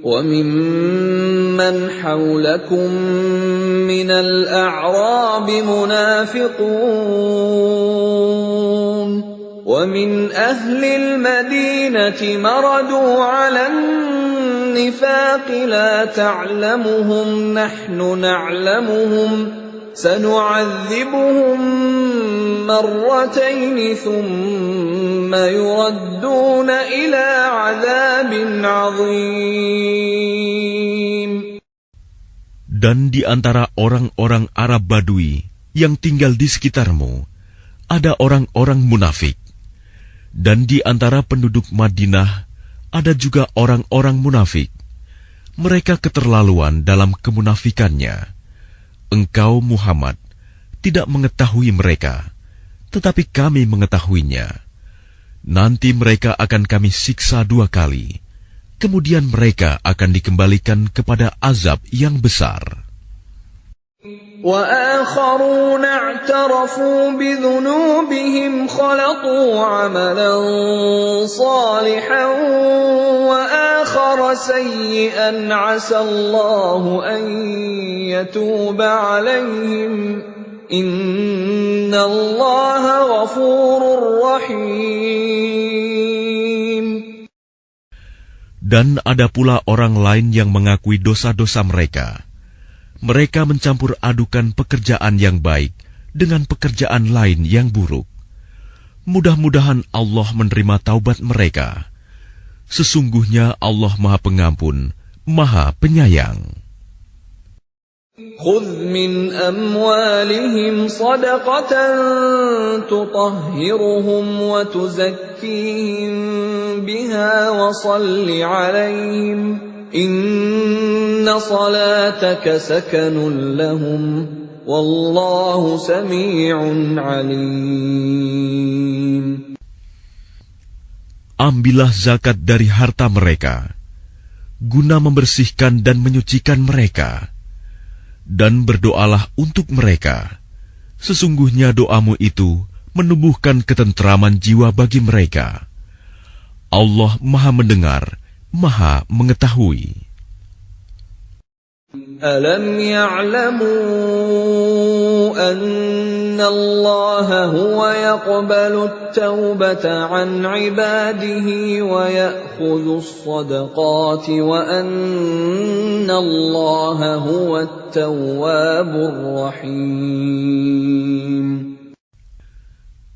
وَمِمَّنْ حَوْلَكُمْ مِنَ الْأَعْرَابِ مُنَافِقُونَ وَمِنْ أَهْلِ الْمَدِينَةِ مَرَدُوا عَلَى النِّفَاقِ لَا تَعْلَمُهُمْ نَحْنُ نَعْلَمُهُمْ سَنُعَذِّبُهُمْ مرتين ثم يردون إلى عذاب عظيم. Dan di antara orang-orang Arab Badui yang tinggal di sekitarmu, ada orang-orang munafik. Dan di antara penduduk Madinah, ada juga orang-orang munafik. Mereka keterlaluan dalam kemunafikannya. Engkau, Muhammad, tidak mengetahui mereka, tetapi kami mengetahuinya. Nanti mereka akan kami siksa 2 kali, kemudian mereka akan dikembalikan kepada azab yang besar. وَآخَرُونَ اعْتَرَفُوا بِذُنُوبِهِمْ خَلَطُوا عَمَلًا صَالِحًا وَآخَرَ سَيِّئًا عَسَى اللَّهُ أَن يَتُوبَ عَلَيْهِمْ إِنَّ اللَّهَ غَفُورٌ رَّحِيمٌ. Dan ada pula orang lain yang mengakui dosa-dosa mereka. Mereka mencampur adukan pekerjaan yang baik dengan pekerjaan lain yang buruk. Mudah-mudahan Allah menerima taubat mereka. Sesungguhnya Allah Maha Pengampun, Maha Penyayang. خُذْ مِنْ أَمْوَالِهِمْ صَدَقَةً تُطَهِّرُهُمْ وَتُزَكِّيهِمْ بِهَا وَصَلِّ عَلَيْهِمْ إِنَّ صَلَاتَكَ سَكَنٌ لَهُمْ وَاللَّهُ سَمِيعٌ عَلِيمٌ. Ambillah zakat dari harta mereka, guna membersihkan dan menyucikan mereka, dan berdoalah untuk mereka. Sesungguhnya doamu itu menumbuhkan ketentraman jiwa bagi mereka. Allah Maha Mendengar, Maha Mengetahui. أَلَمْ يَعْلَمُوا أَنَّ اللَّهَ هُوَ يَقْبَلُ التَّوْبَةَ عَنْ عِبَادِهِ وَيَأْخُذُ الصَّدَقَاتِ وَأَنَّ اللَّهَ هُوَ التَّوَّابُ الرَّحِيمُ.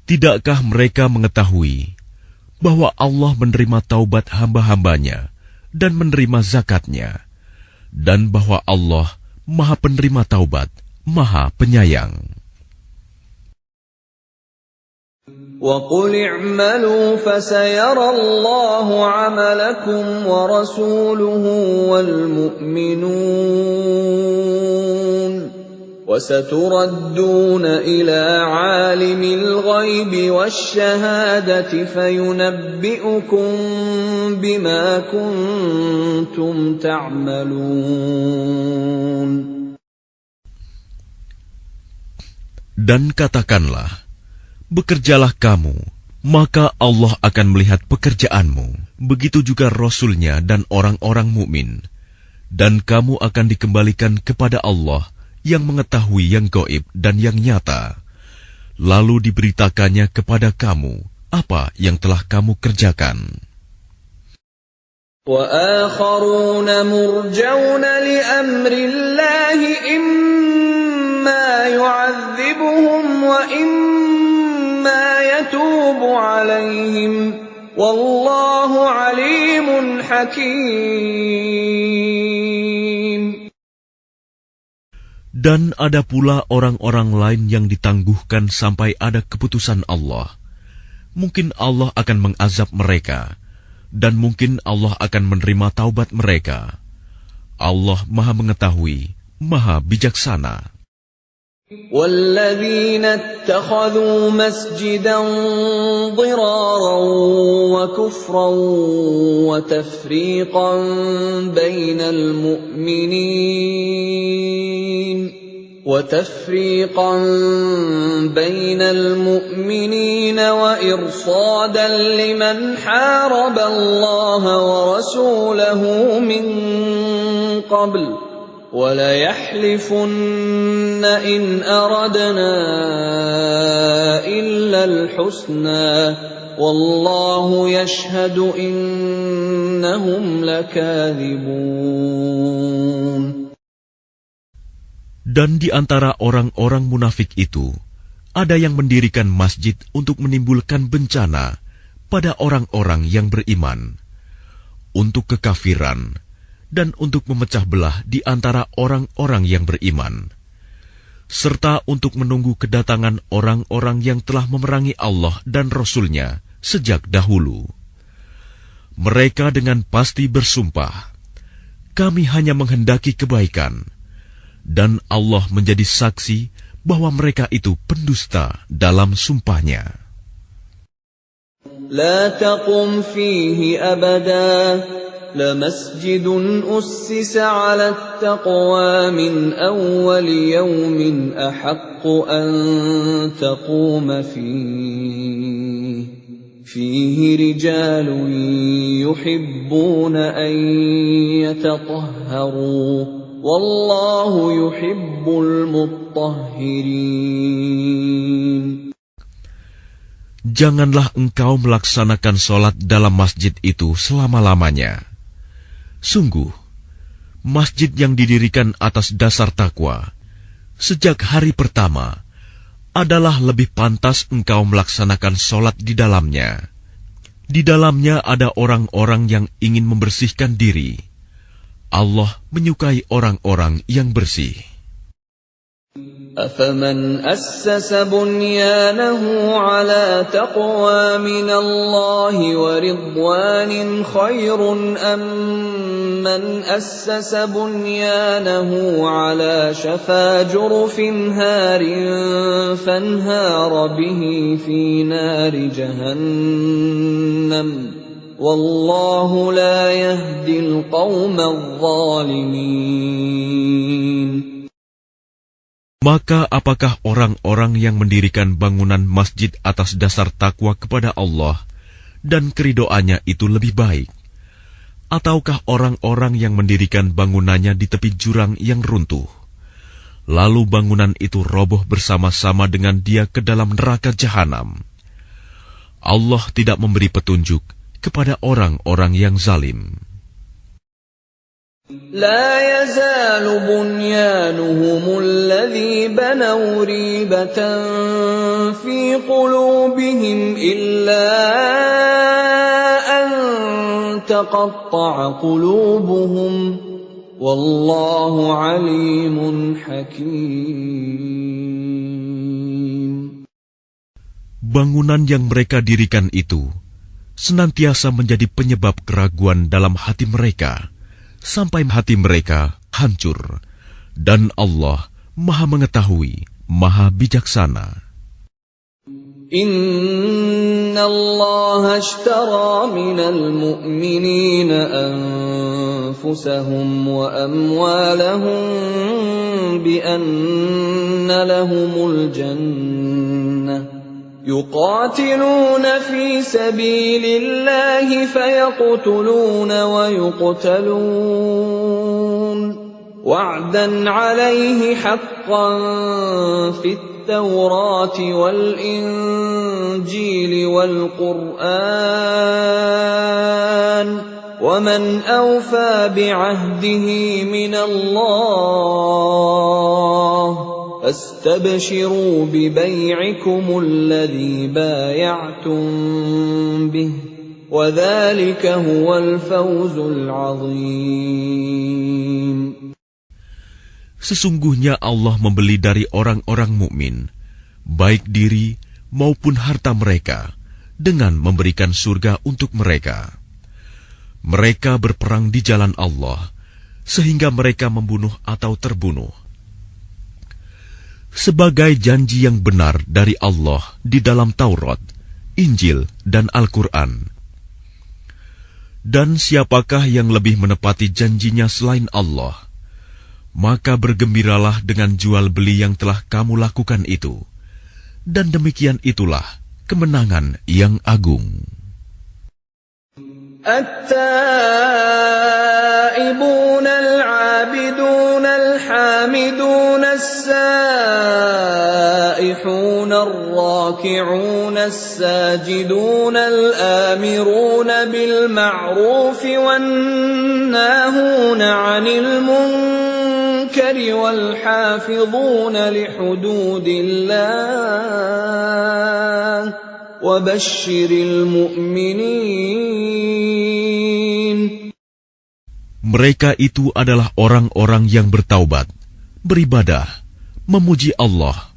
Tidakkah mereka mengetahui bahwa Allah menerima taubat hamba-hambanya dan menerima zakatnya, dan bahwa Allah Maha Penerima Taubat, Maha Penyayang. وَقُلِ اعْمَلُوا فَسَيَرَى اللَّهُ عَمَلَكُمْ وَرَسُولُهُ وَالْمُؤْمِنُونَ وَسَتُرَدُّونَ إِلَى عَالِمِ الْغَيْبِ وَالشَّهَادَةِ فَيُنَبِّئُكُم بِمَا كُنتُمْ تَعْمَلُونَ. Dan katakanlah, bekerjalah kamu, maka Allah akan melihat pekerjaanmu. Begitu juga Rasul-Nya dan orang-orang mukmin. Dan kamu akan dikembalikan kepada Allah yang mengetahui yang gaib dan yang nyata. Lalu diberitakannya kepada kamu apa yang telah kamu kerjakan. وَآخَرُونَ مُرْجَوْنَ لِأَمْرِ اللَّهِ إِمَّا يُعَذِّبُهُمْ وَإِمَّا يَتُوبُ عَلَيْهِمْ وَاللَّهُ عَلِيمٌ حَكِيمٌ. Dan ada pula orang-orang lain yang ditangguhkan sampai ada keputusan Allah. Mungkin Allah akan mengazab mereka, dan mungkin Allah akan menerima taubat mereka. Allah Maha Mengetahui, Maha Bijaksana. وَالَّذِينَ اتَّخَذُوا مَسْجِدًا ضِرَارًا وَكُفْرًا وَتَفْرِيقًا بَيْنَ الْمُؤْمِنِينَ وَإِرْصَادًا لِمَنْ حَارَبَ اللَّهَ وَرَسُولَهُ مِنْ قَبْلُ وَلَيَحْلِفُنَّ إِنْ أَرَدْنَا إِلَّا الْحُسْنَى وَاللَّهُ يَشْهَدُ إِنَّهُمْ لَكَاذِبُونَ. Dan di antara orang-orang munafik itu, ada yang mendirikan masjid untuk menimbulkan bencana pada orang-orang yang beriman, untuk kekafiran, dan untuk memecah belah di antara orang-orang yang beriman, serta untuk menunggu kedatangan orang-orang yang telah memerangi Allah dan Rasul-Nya sejak dahulu. Mereka dengan pasti bersumpah, kami hanya menghendaki kebaikan, dan Allah menjadi saksi bahwa mereka itu pendusta dalam sumpahnya. لا تقم فيه أبدا لمسجد أسس على التقوى من أول يوم أحق أن تقوم فيه رجال يحبون أن يتطهروا والله يحب المطهرين. Janganlah engkau melaksanakan sholat dalam masjid itu selama-lamanya. Sungguh, masjid yang didirikan atas dasar takwa sejak hari pertama adalah lebih pantas engkau melaksanakan sholat di dalamnya. Di dalamnya ada orang-orang yang ingin membersihkan diri. Allah menyukai orang-orang yang bersih. أَفَمَنْ أَسَّسَ بُنْيَانَهُ عَلَى تَقْوَى مِنَ اللَّهِ وَرِضْوَانٍ خَيْرٌ أَمْ مَنْ أَسَّسَ بُنْيَانَهُ عَلَى شَفَا جُرُفٍ هَارٍ فَانْهَارَ بِهِ فِي نَارِ جَهَنَّمَ وَاللَّهُ لَا يَهْدِي الْقَوْمَ الظَّالِمِينَ. Maka apakah orang-orang yang mendirikan bangunan masjid atas dasar takwa kepada Allah dan keridoannya itu lebih baik? Ataukah orang-orang yang mendirikan bangunannya di tepi jurang yang runtuh, lalu bangunan itu roboh bersama-sama dengan dia ke dalam neraka jahanam? Allah tidak memberi petunjuk kepada orang-orang yang zalim. لا يزال بنيانهم الذي بنوا ريبة في قلوبهم إلا أن تقطع قلوبهم والله عليم حكيم. Bangunan yang mereka dirikan itu senantiasa menjadi penyebab keraguan dalam hati mereka, sampai hati mereka hancur, dan Allah Maha Mengetahui, Maha Bijaksana. Inna Allah ashtara minal mu'minina anfusahum wa amwalahum bi anna lahumul jannah يقاتلون في سبيل الله فيقتلون ويقتلون وعدا عليه حقا في التوراة والإنجيل والقرآن ومن أوفى بعهده من الله فاستبشروا ببيعكم الذي بايعتم به وذلك هو الفوز العظيم. Sesungguhnya Allah membeli dari orang-orang mukmin, baik diri maupun harta mereka, dengan memberikan surga untuk mereka. Mereka berperang di jalan Allah, sehingga mereka membunuh atau terbunuh. Sebagai janji yang benar dari Allah di dalam Taurat, Injil, dan Al-Quran. Dan siapakah yang lebih menepati janjinya selain Allah? Maka bergembiralah dengan jual beli yang telah kamu lakukan itu. Dan demikian itulah kemenangan yang agung. التائبون العابدون الحامدون السائحون الراكعون الساجدون الآمرون بالمعروف والناهون عن المنكر والحافظون لحدود الله وبشر المؤمنين. Mereka itu adalah orang-orang yang bertaubat, beribadah, memuji Allah,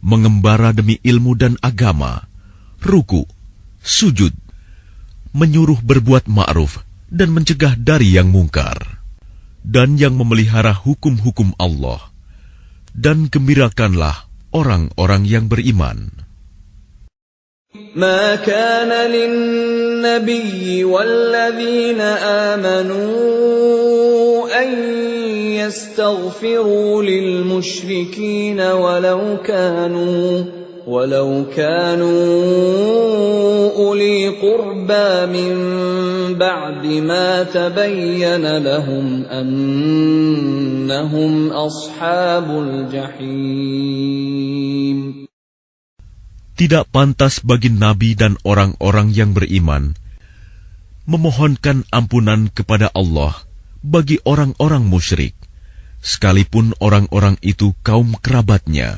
mengembara demi ilmu dan agama, ruku, sujud, menyuruh berbuat ma'ruf dan mencegah dari yang mungkar, dan yang memelihara hukum-hukum Allah. Dan gembirakanlah orang-orang yang beriman. ما كان للنبي والذين آمنوا أن يستغفروا للمشركين ولو كانوا أولي قربى من بعد ما تبين لهم أنهم أصحاب الجحيم. Tidak pantas bagi Nabi dan orang-orang yang beriman memohonkan ampunan kepada Allah bagi orang-orang musyrik, sekalipun orang-orang itu kaum kerabatnya,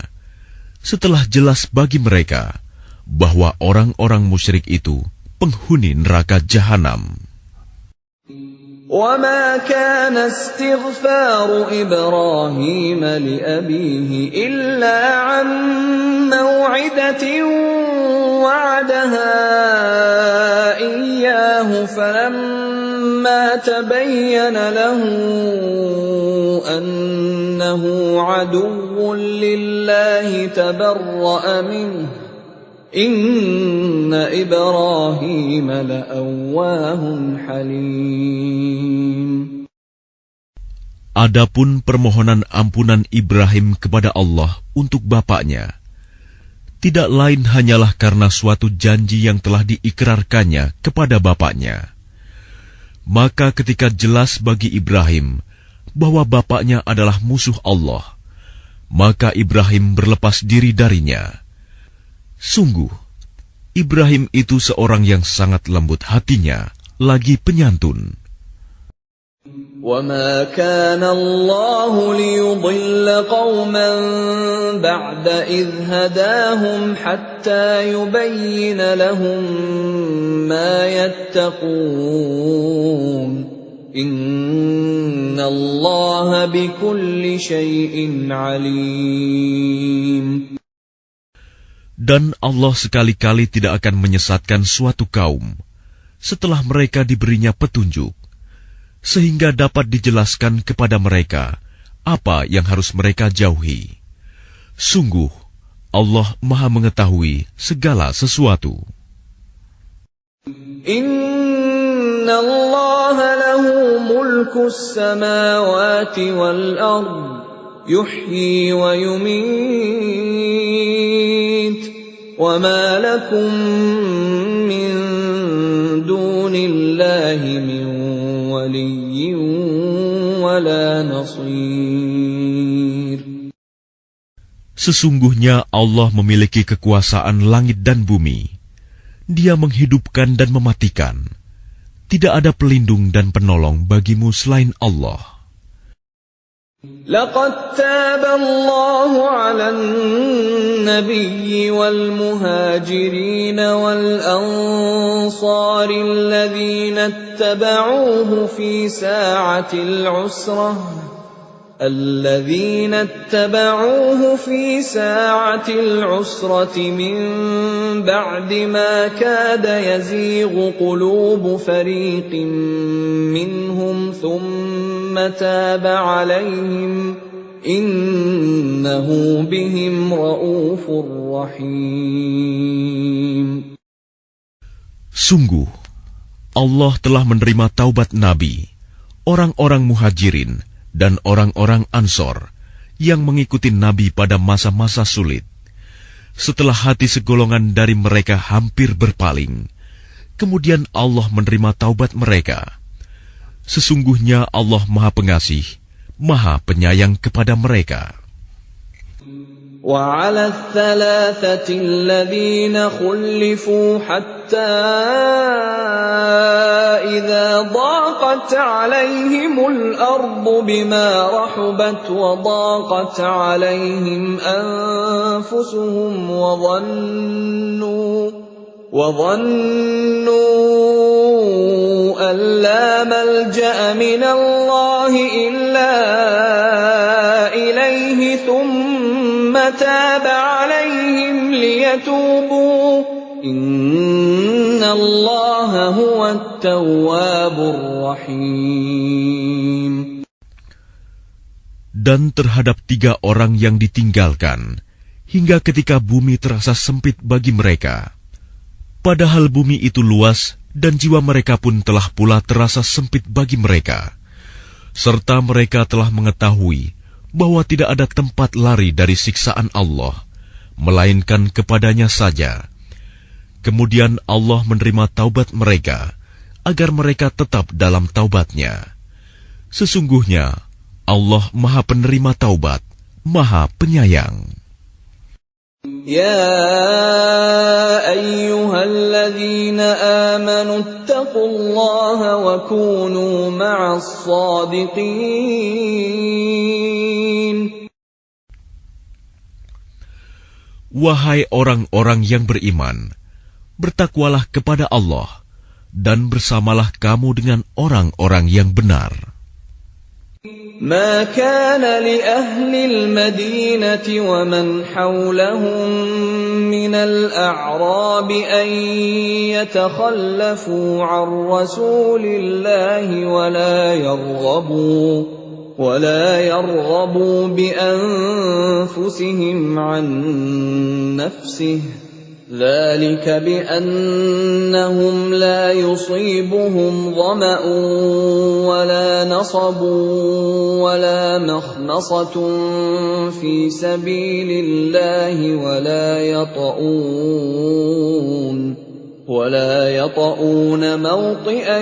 setelah jelas bagi mereka bahwa orang-orang musyrik itu penghuni neraka jahanam. وَمَا كَانَ اسْتِغْفَارُ إِبْرَاهِيمَ لِأَبِيهِ إِلَّا عَن مَّوْعِدَةٍ وَعَدَهَا إِيَّاهُ فَلَمَّا تَبَيَّنَ لَهُ أَنَّهُ عَدُوٌّ لِّلَّهِ تَبَرَّأَ مِنْهُ Inna Ibrahim la'awwahun halim. Adapun permohonan ampunan Ibrahim kepada Allah untuk bapaknya, tidak lain hanyalah karena suatu janji yang telah diikrarkannya kepada bapaknya. Maka ketika jelas bagi Ibrahim bahwa bapaknya adalah musuh Allah, maka Ibrahim berlepas diri darinya. Sungguh, Ibrahim itu seorang yang sangat lembut hatinya, lagi penyantun. وَمَا كَانَ اللَّهُ لِيُضِلَّ قَوْمًا بَعْدَ إِذْ هَدَاهُمْ حَتَّى يُبَيِّنَ لَهُم مَّا يَتَّقُونَ إِنَّ اللَّهَ بِكُلِّ شَيْءٍ عَلِيمٌ. Dan Allah sekali-kali tidak akan menyesatkan suatu kaum setelah mereka diberinya petunjuk, sehingga dapat dijelaskan kepada mereka apa yang harus mereka jauhi. Sungguh, Allah Maha Mengetahui segala sesuatu. Inna Allah lahu mulkus samawati wal ard, yuhyi wa yumit, wa ma lakum min dunillahi min waliyyin wala nasir. Sesungguhnya Allah memiliki kekuasaan langit dan bumi. Dia menghidupkan dan mematikan. Tidak ada pelindung dan penolong bagimu selain Allah. Laqad taba Allahu 'alan nabiyyi wal muhajirin wal ansari alladhina ittaba'uuhu fi sa'atil 'usrah الذين اتبعوه في ساعة العسرة من بعد ما كاد يزيغ قلوب فريق منهم ثم تاب عليهم إنه بهم رءوف رحيم. Sungguh, Allah telah menerima taubat Nabi, orang-orang muhajirin, dan orang-orang Ansor yang mengikuti Nabi pada masa-masa sulit. Setelah hati segolongan dari mereka hampir berpaling, kemudian Allah menerima taubat mereka. Sesungguhnya Allah Maha Pengasih, Maha Penyayang kepada mereka. وعلى الثلاثة الذين خلفوا حتى إذا ضاقت عليهم الأرض بما رحبت وضاقت عليهم أنفسهم وظنوا أن لا ملجأ من الله إلا إليه ثم تاب عليهم ليتوبوا إن الله هو التواب الرحيم. Dan terhadap 3 orang yang ditinggalkan, hingga ketika bumi terasa sempit bagi mereka. Padahal bumi itu luas, dan jiwa mereka pun telah pula terasa sempit bagi mereka. Serta mereka telah mengetahui bahwa tidak ada tempat lari dari siksaan Allah, melainkan kepadanya saja. Kemudian Allah menerima taubat mereka, agar mereka tetap dalam taubatnya. Sesungguhnya Allah Maha Penerima Taubat, Maha Penyayang. Ya ayyuhalladzina amanu ittaqullaha wa kunu ma'as shadiqin. Wahai orang-orang yang beriman, bertakwalah kepada Allah, dan bersamalah kamu dengan orang-orang yang benar. ما كان لأهل المدينة ومن حولهم من الأعراب أن يتخلفوا عن رسول الله ولا يرغبوا بأنفسهم عن نفسه ذلك بأنهم لا يصيبهم ظمأ ولا نصب ولا مخمصة في سبيل الله ولا يطؤون موطئا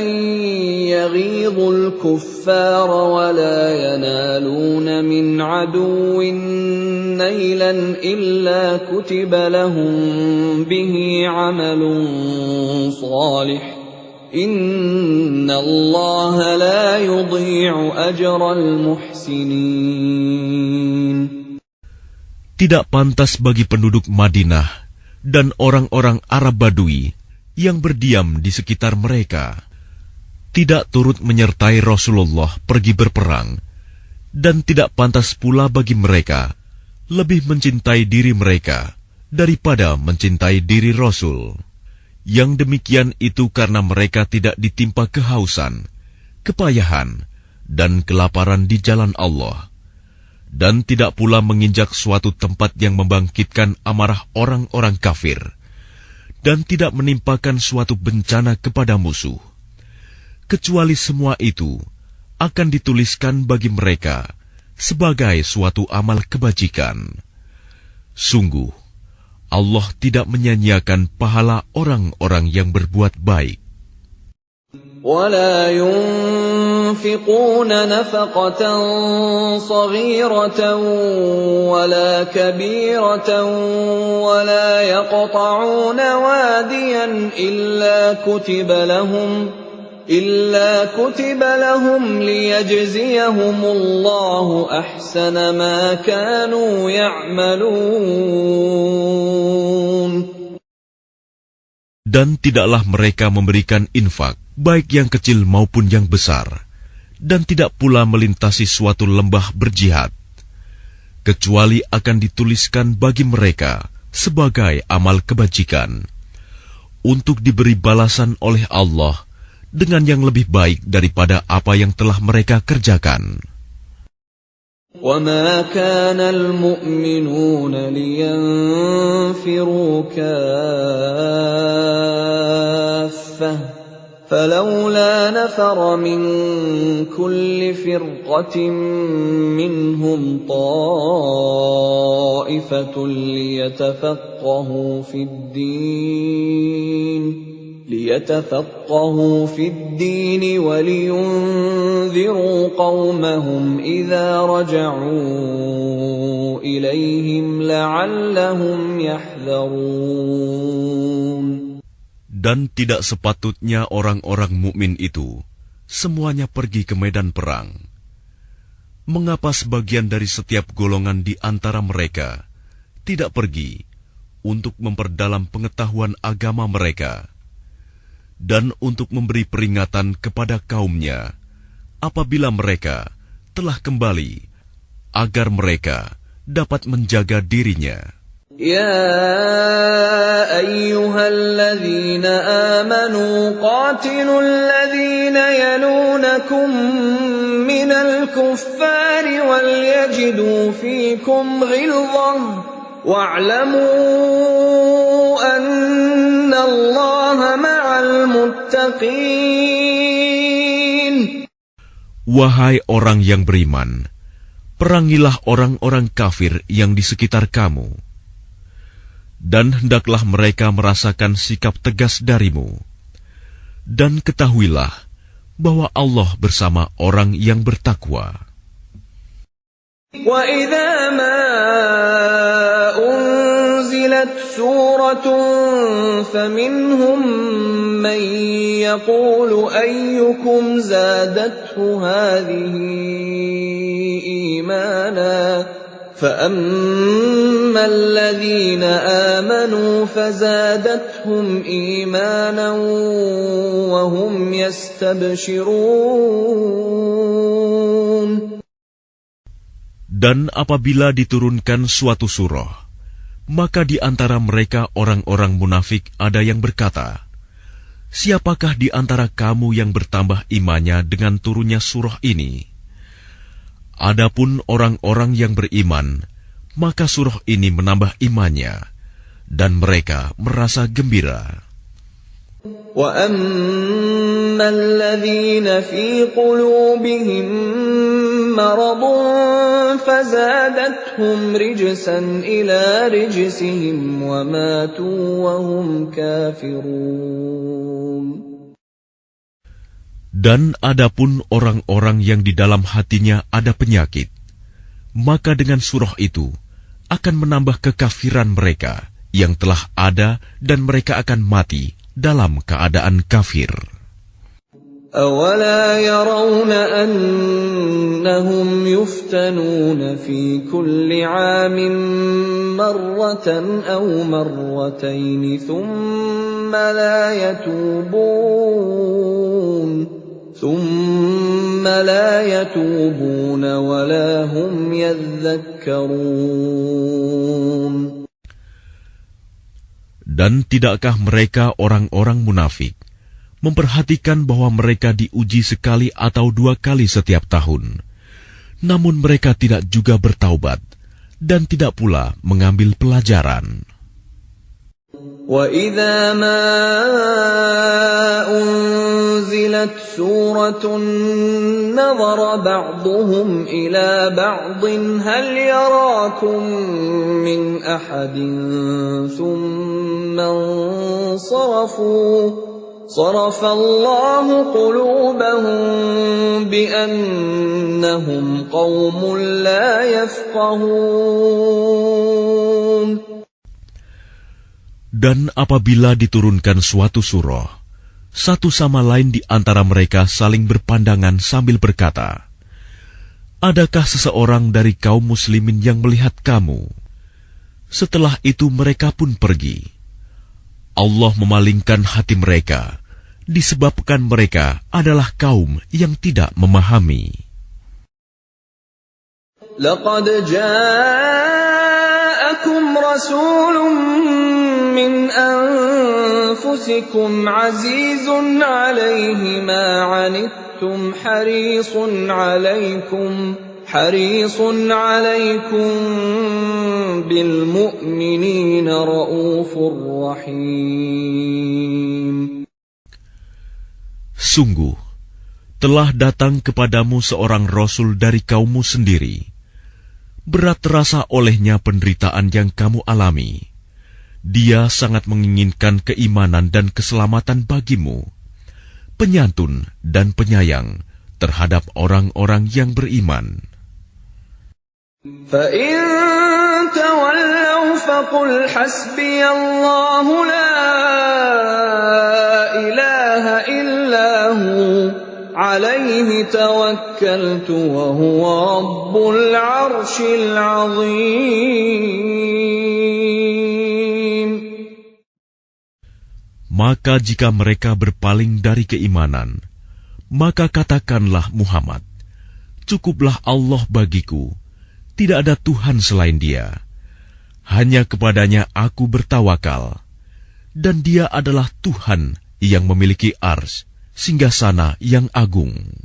يغيظ الكفار ولا ينالون من عدو نيلا إلا كتب لهم به عمل صالح إن الله لا يضيع أجر المحسنين. Tidak pantas bagi penduduk Madinah dan orang-orang Arab Badui yang berdiam di sekitar mereka, tidak turut menyertai Rasulullah pergi berperang, dan tidak pantas pula bagi mereka lebih mencintai diri mereka daripada mencintai diri Rasul. Yang demikian itu karena mereka tidak ditimpa kehausan, kepayahan, dan kelaparan di jalan Allah, dan tidak pula menginjak suatu tempat yang membangkitkan amarah orang-orang kafir, dan tidak menimpakan suatu bencana kepada musuh, kecuali semua itu akan dituliskan bagi mereka sebagai suatu amal kebajikan. Sungguh, Allah tidak menyanyiakan pahala orang-orang yang berbuat baik. ولا ينفقون نفقة صغيرة ولا كبيرة ولا يقطعون واديا إلا كتب لهم ليجزيهم الله أحسن ما كانوا يعملون. Dan tidaklah mereka memberikan infak, baik yang kecil maupun yang besar, dan tidak pula melintasi suatu lembah berjihad, kecuali akan dituliskan bagi mereka sebagai amal kebajikan, untuk diberi balasan oleh Allah dengan yang lebih baik daripada apa yang telah mereka kerjakan. وَمَا كَانَ الْمُؤْمِنُونَ لِيَنْفِرُوا كَافَّةً فَلَوْلَا نَفَرَ مِنْ كُلِّ فِرْقَةٍ مِّنْهُمْ طَائِفَةٌ ليتفقهوا في الدين ولينذروا قومهم إذا رجعوا إليهم لعلهم يحذرون. Dan tidak sepatutnya orang-orang mukmin itu semuanya pergi ke medan perang. Mengapa sebagian dari setiap golongan di antara mereka tidak pergi untuk memperdalam pengetahuan agama mereka, dan untuk memberi peringatan kepada kaumnya apabila mereka telah kembali, agar mereka dapat menjaga dirinya. Ya ayyuhalladzina amanu qatilul ladzina yalunakum minal kuffari wal yajidu fikum ghilzah wa'lamu anna Allaha ma'al muttaqin. Wahai orang yang beriman, perangilah orang-orang kafir yang di sekitar kamu, dan hendaklah mereka merasakan sikap tegas darimu. Dan ketahuilah bahwa Allah bersama orang yang bertakwa. Wa idza ma unzilat suratun faminhum man yaqulu ayyukum zadathu hadhihi imana فَأَمَّا الَّذِينَ آمَنُوا فَزَادَتْهُمْ إِيمَانًا وَهُمْ يَسْتَبْشِرُونَ. Dan apabila diturunkan suatu surah, maka di antara mereka orang-orang munafik ada yang berkata, "Siapakah di antara kamu yang bertambah imannya dengan turunnya surah ini?" Adapun orang-orang yang beriman, maka surah ini menambah imannya, dan mereka merasa gembira. وَأَمَّا الذين في قلوبهم مرض فزادتهم رجسا إلى رجسهم وماتوا وهم كافرون. Dan adapun orang-orang yang di dalam hatinya ada penyakit, maka dengan surah itu akan menambah kekafiran mereka yang telah ada dan mereka akan mati dalam keadaan kafir. أَوَلَا يَرَوْنَ أَنَّهُمْ يُفْتَنُونَ فِي كُلِّ عَامٍ مَرَّةً أَوْ مَرَّتَيْنِ ثُمَّ لَا يَتُوبُونَ وَلَا هُمْ يَذَّكَّرُونَ. Dan tidakkah mereka orang-orang munafik memperhatikan bahwa mereka diuji sekali atau 2 kali setiap tahun, namun mereka tidak juga bertaubat dan tidak pula mengambil pelajaran. وَإِذَا مَا أُنْزِلَتْ سُورَةٌ نَظَرَ بَعْضُهُمْ إِلَى بَعْضٍ هَلْ يَرَاكُمْ مِنْ أَحَدٍ ثُمَّ انصَرَفُوا صَرَفَ اللَّهُ قُلُوبَهُمْ بِأَنَّهُمْ قَوْمٌ لَا يَفْقَهُونَ. Dan apabila diturunkan suatu surah, satu sama lain di antara mereka saling berpandangan sambil berkata, "Adakah seseorang dari kaum muslimin yang melihat kamu?" Setelah itu mereka pun pergi. Allah memalingkan hati mereka, disebabkan mereka adalah kaum yang tidak memahami. لَقَدْ جَاءَكُمْ رَسُولٌ مِّنْ أَنفُسِكُمْ عَزِيزٌ عَلَيْهِ مَا عَنِتُّمْ حَرِيصٌ عَلَيْكُمْ بِالْمُؤْمِنِينَ رَءُوفٌ رَحِيمٌ. Sungguh, telah datang kepadamu seorang Rasul dari kaummu sendiri. Berat terasa olehnya penderitaan yang kamu alami. Dia sangat menginginkan keimanan dan keselamatan bagimu, penyantun dan penyayang terhadap orang-orang yang beriman. فَإِن تَوَلَّوْا فَقُلْ حَسْبِيَ اللَّهُ لَا إِلَٰهَ إِلَّا هُوَ عَلَيْهِ تَوَكَّلْتُ وَهُوَ رَبُّ الْعَرْشِ الْعَظِيمِ. Maka jika mereka berpaling dari keimanan, maka katakanlah Muhammad, "Cukuplah Allah bagiku, tidak ada Tuhan selain Dia. Hanya kepadanya aku bertawakal, dan Dia adalah Tuhan yang memiliki Arsy, singgasana yang agung."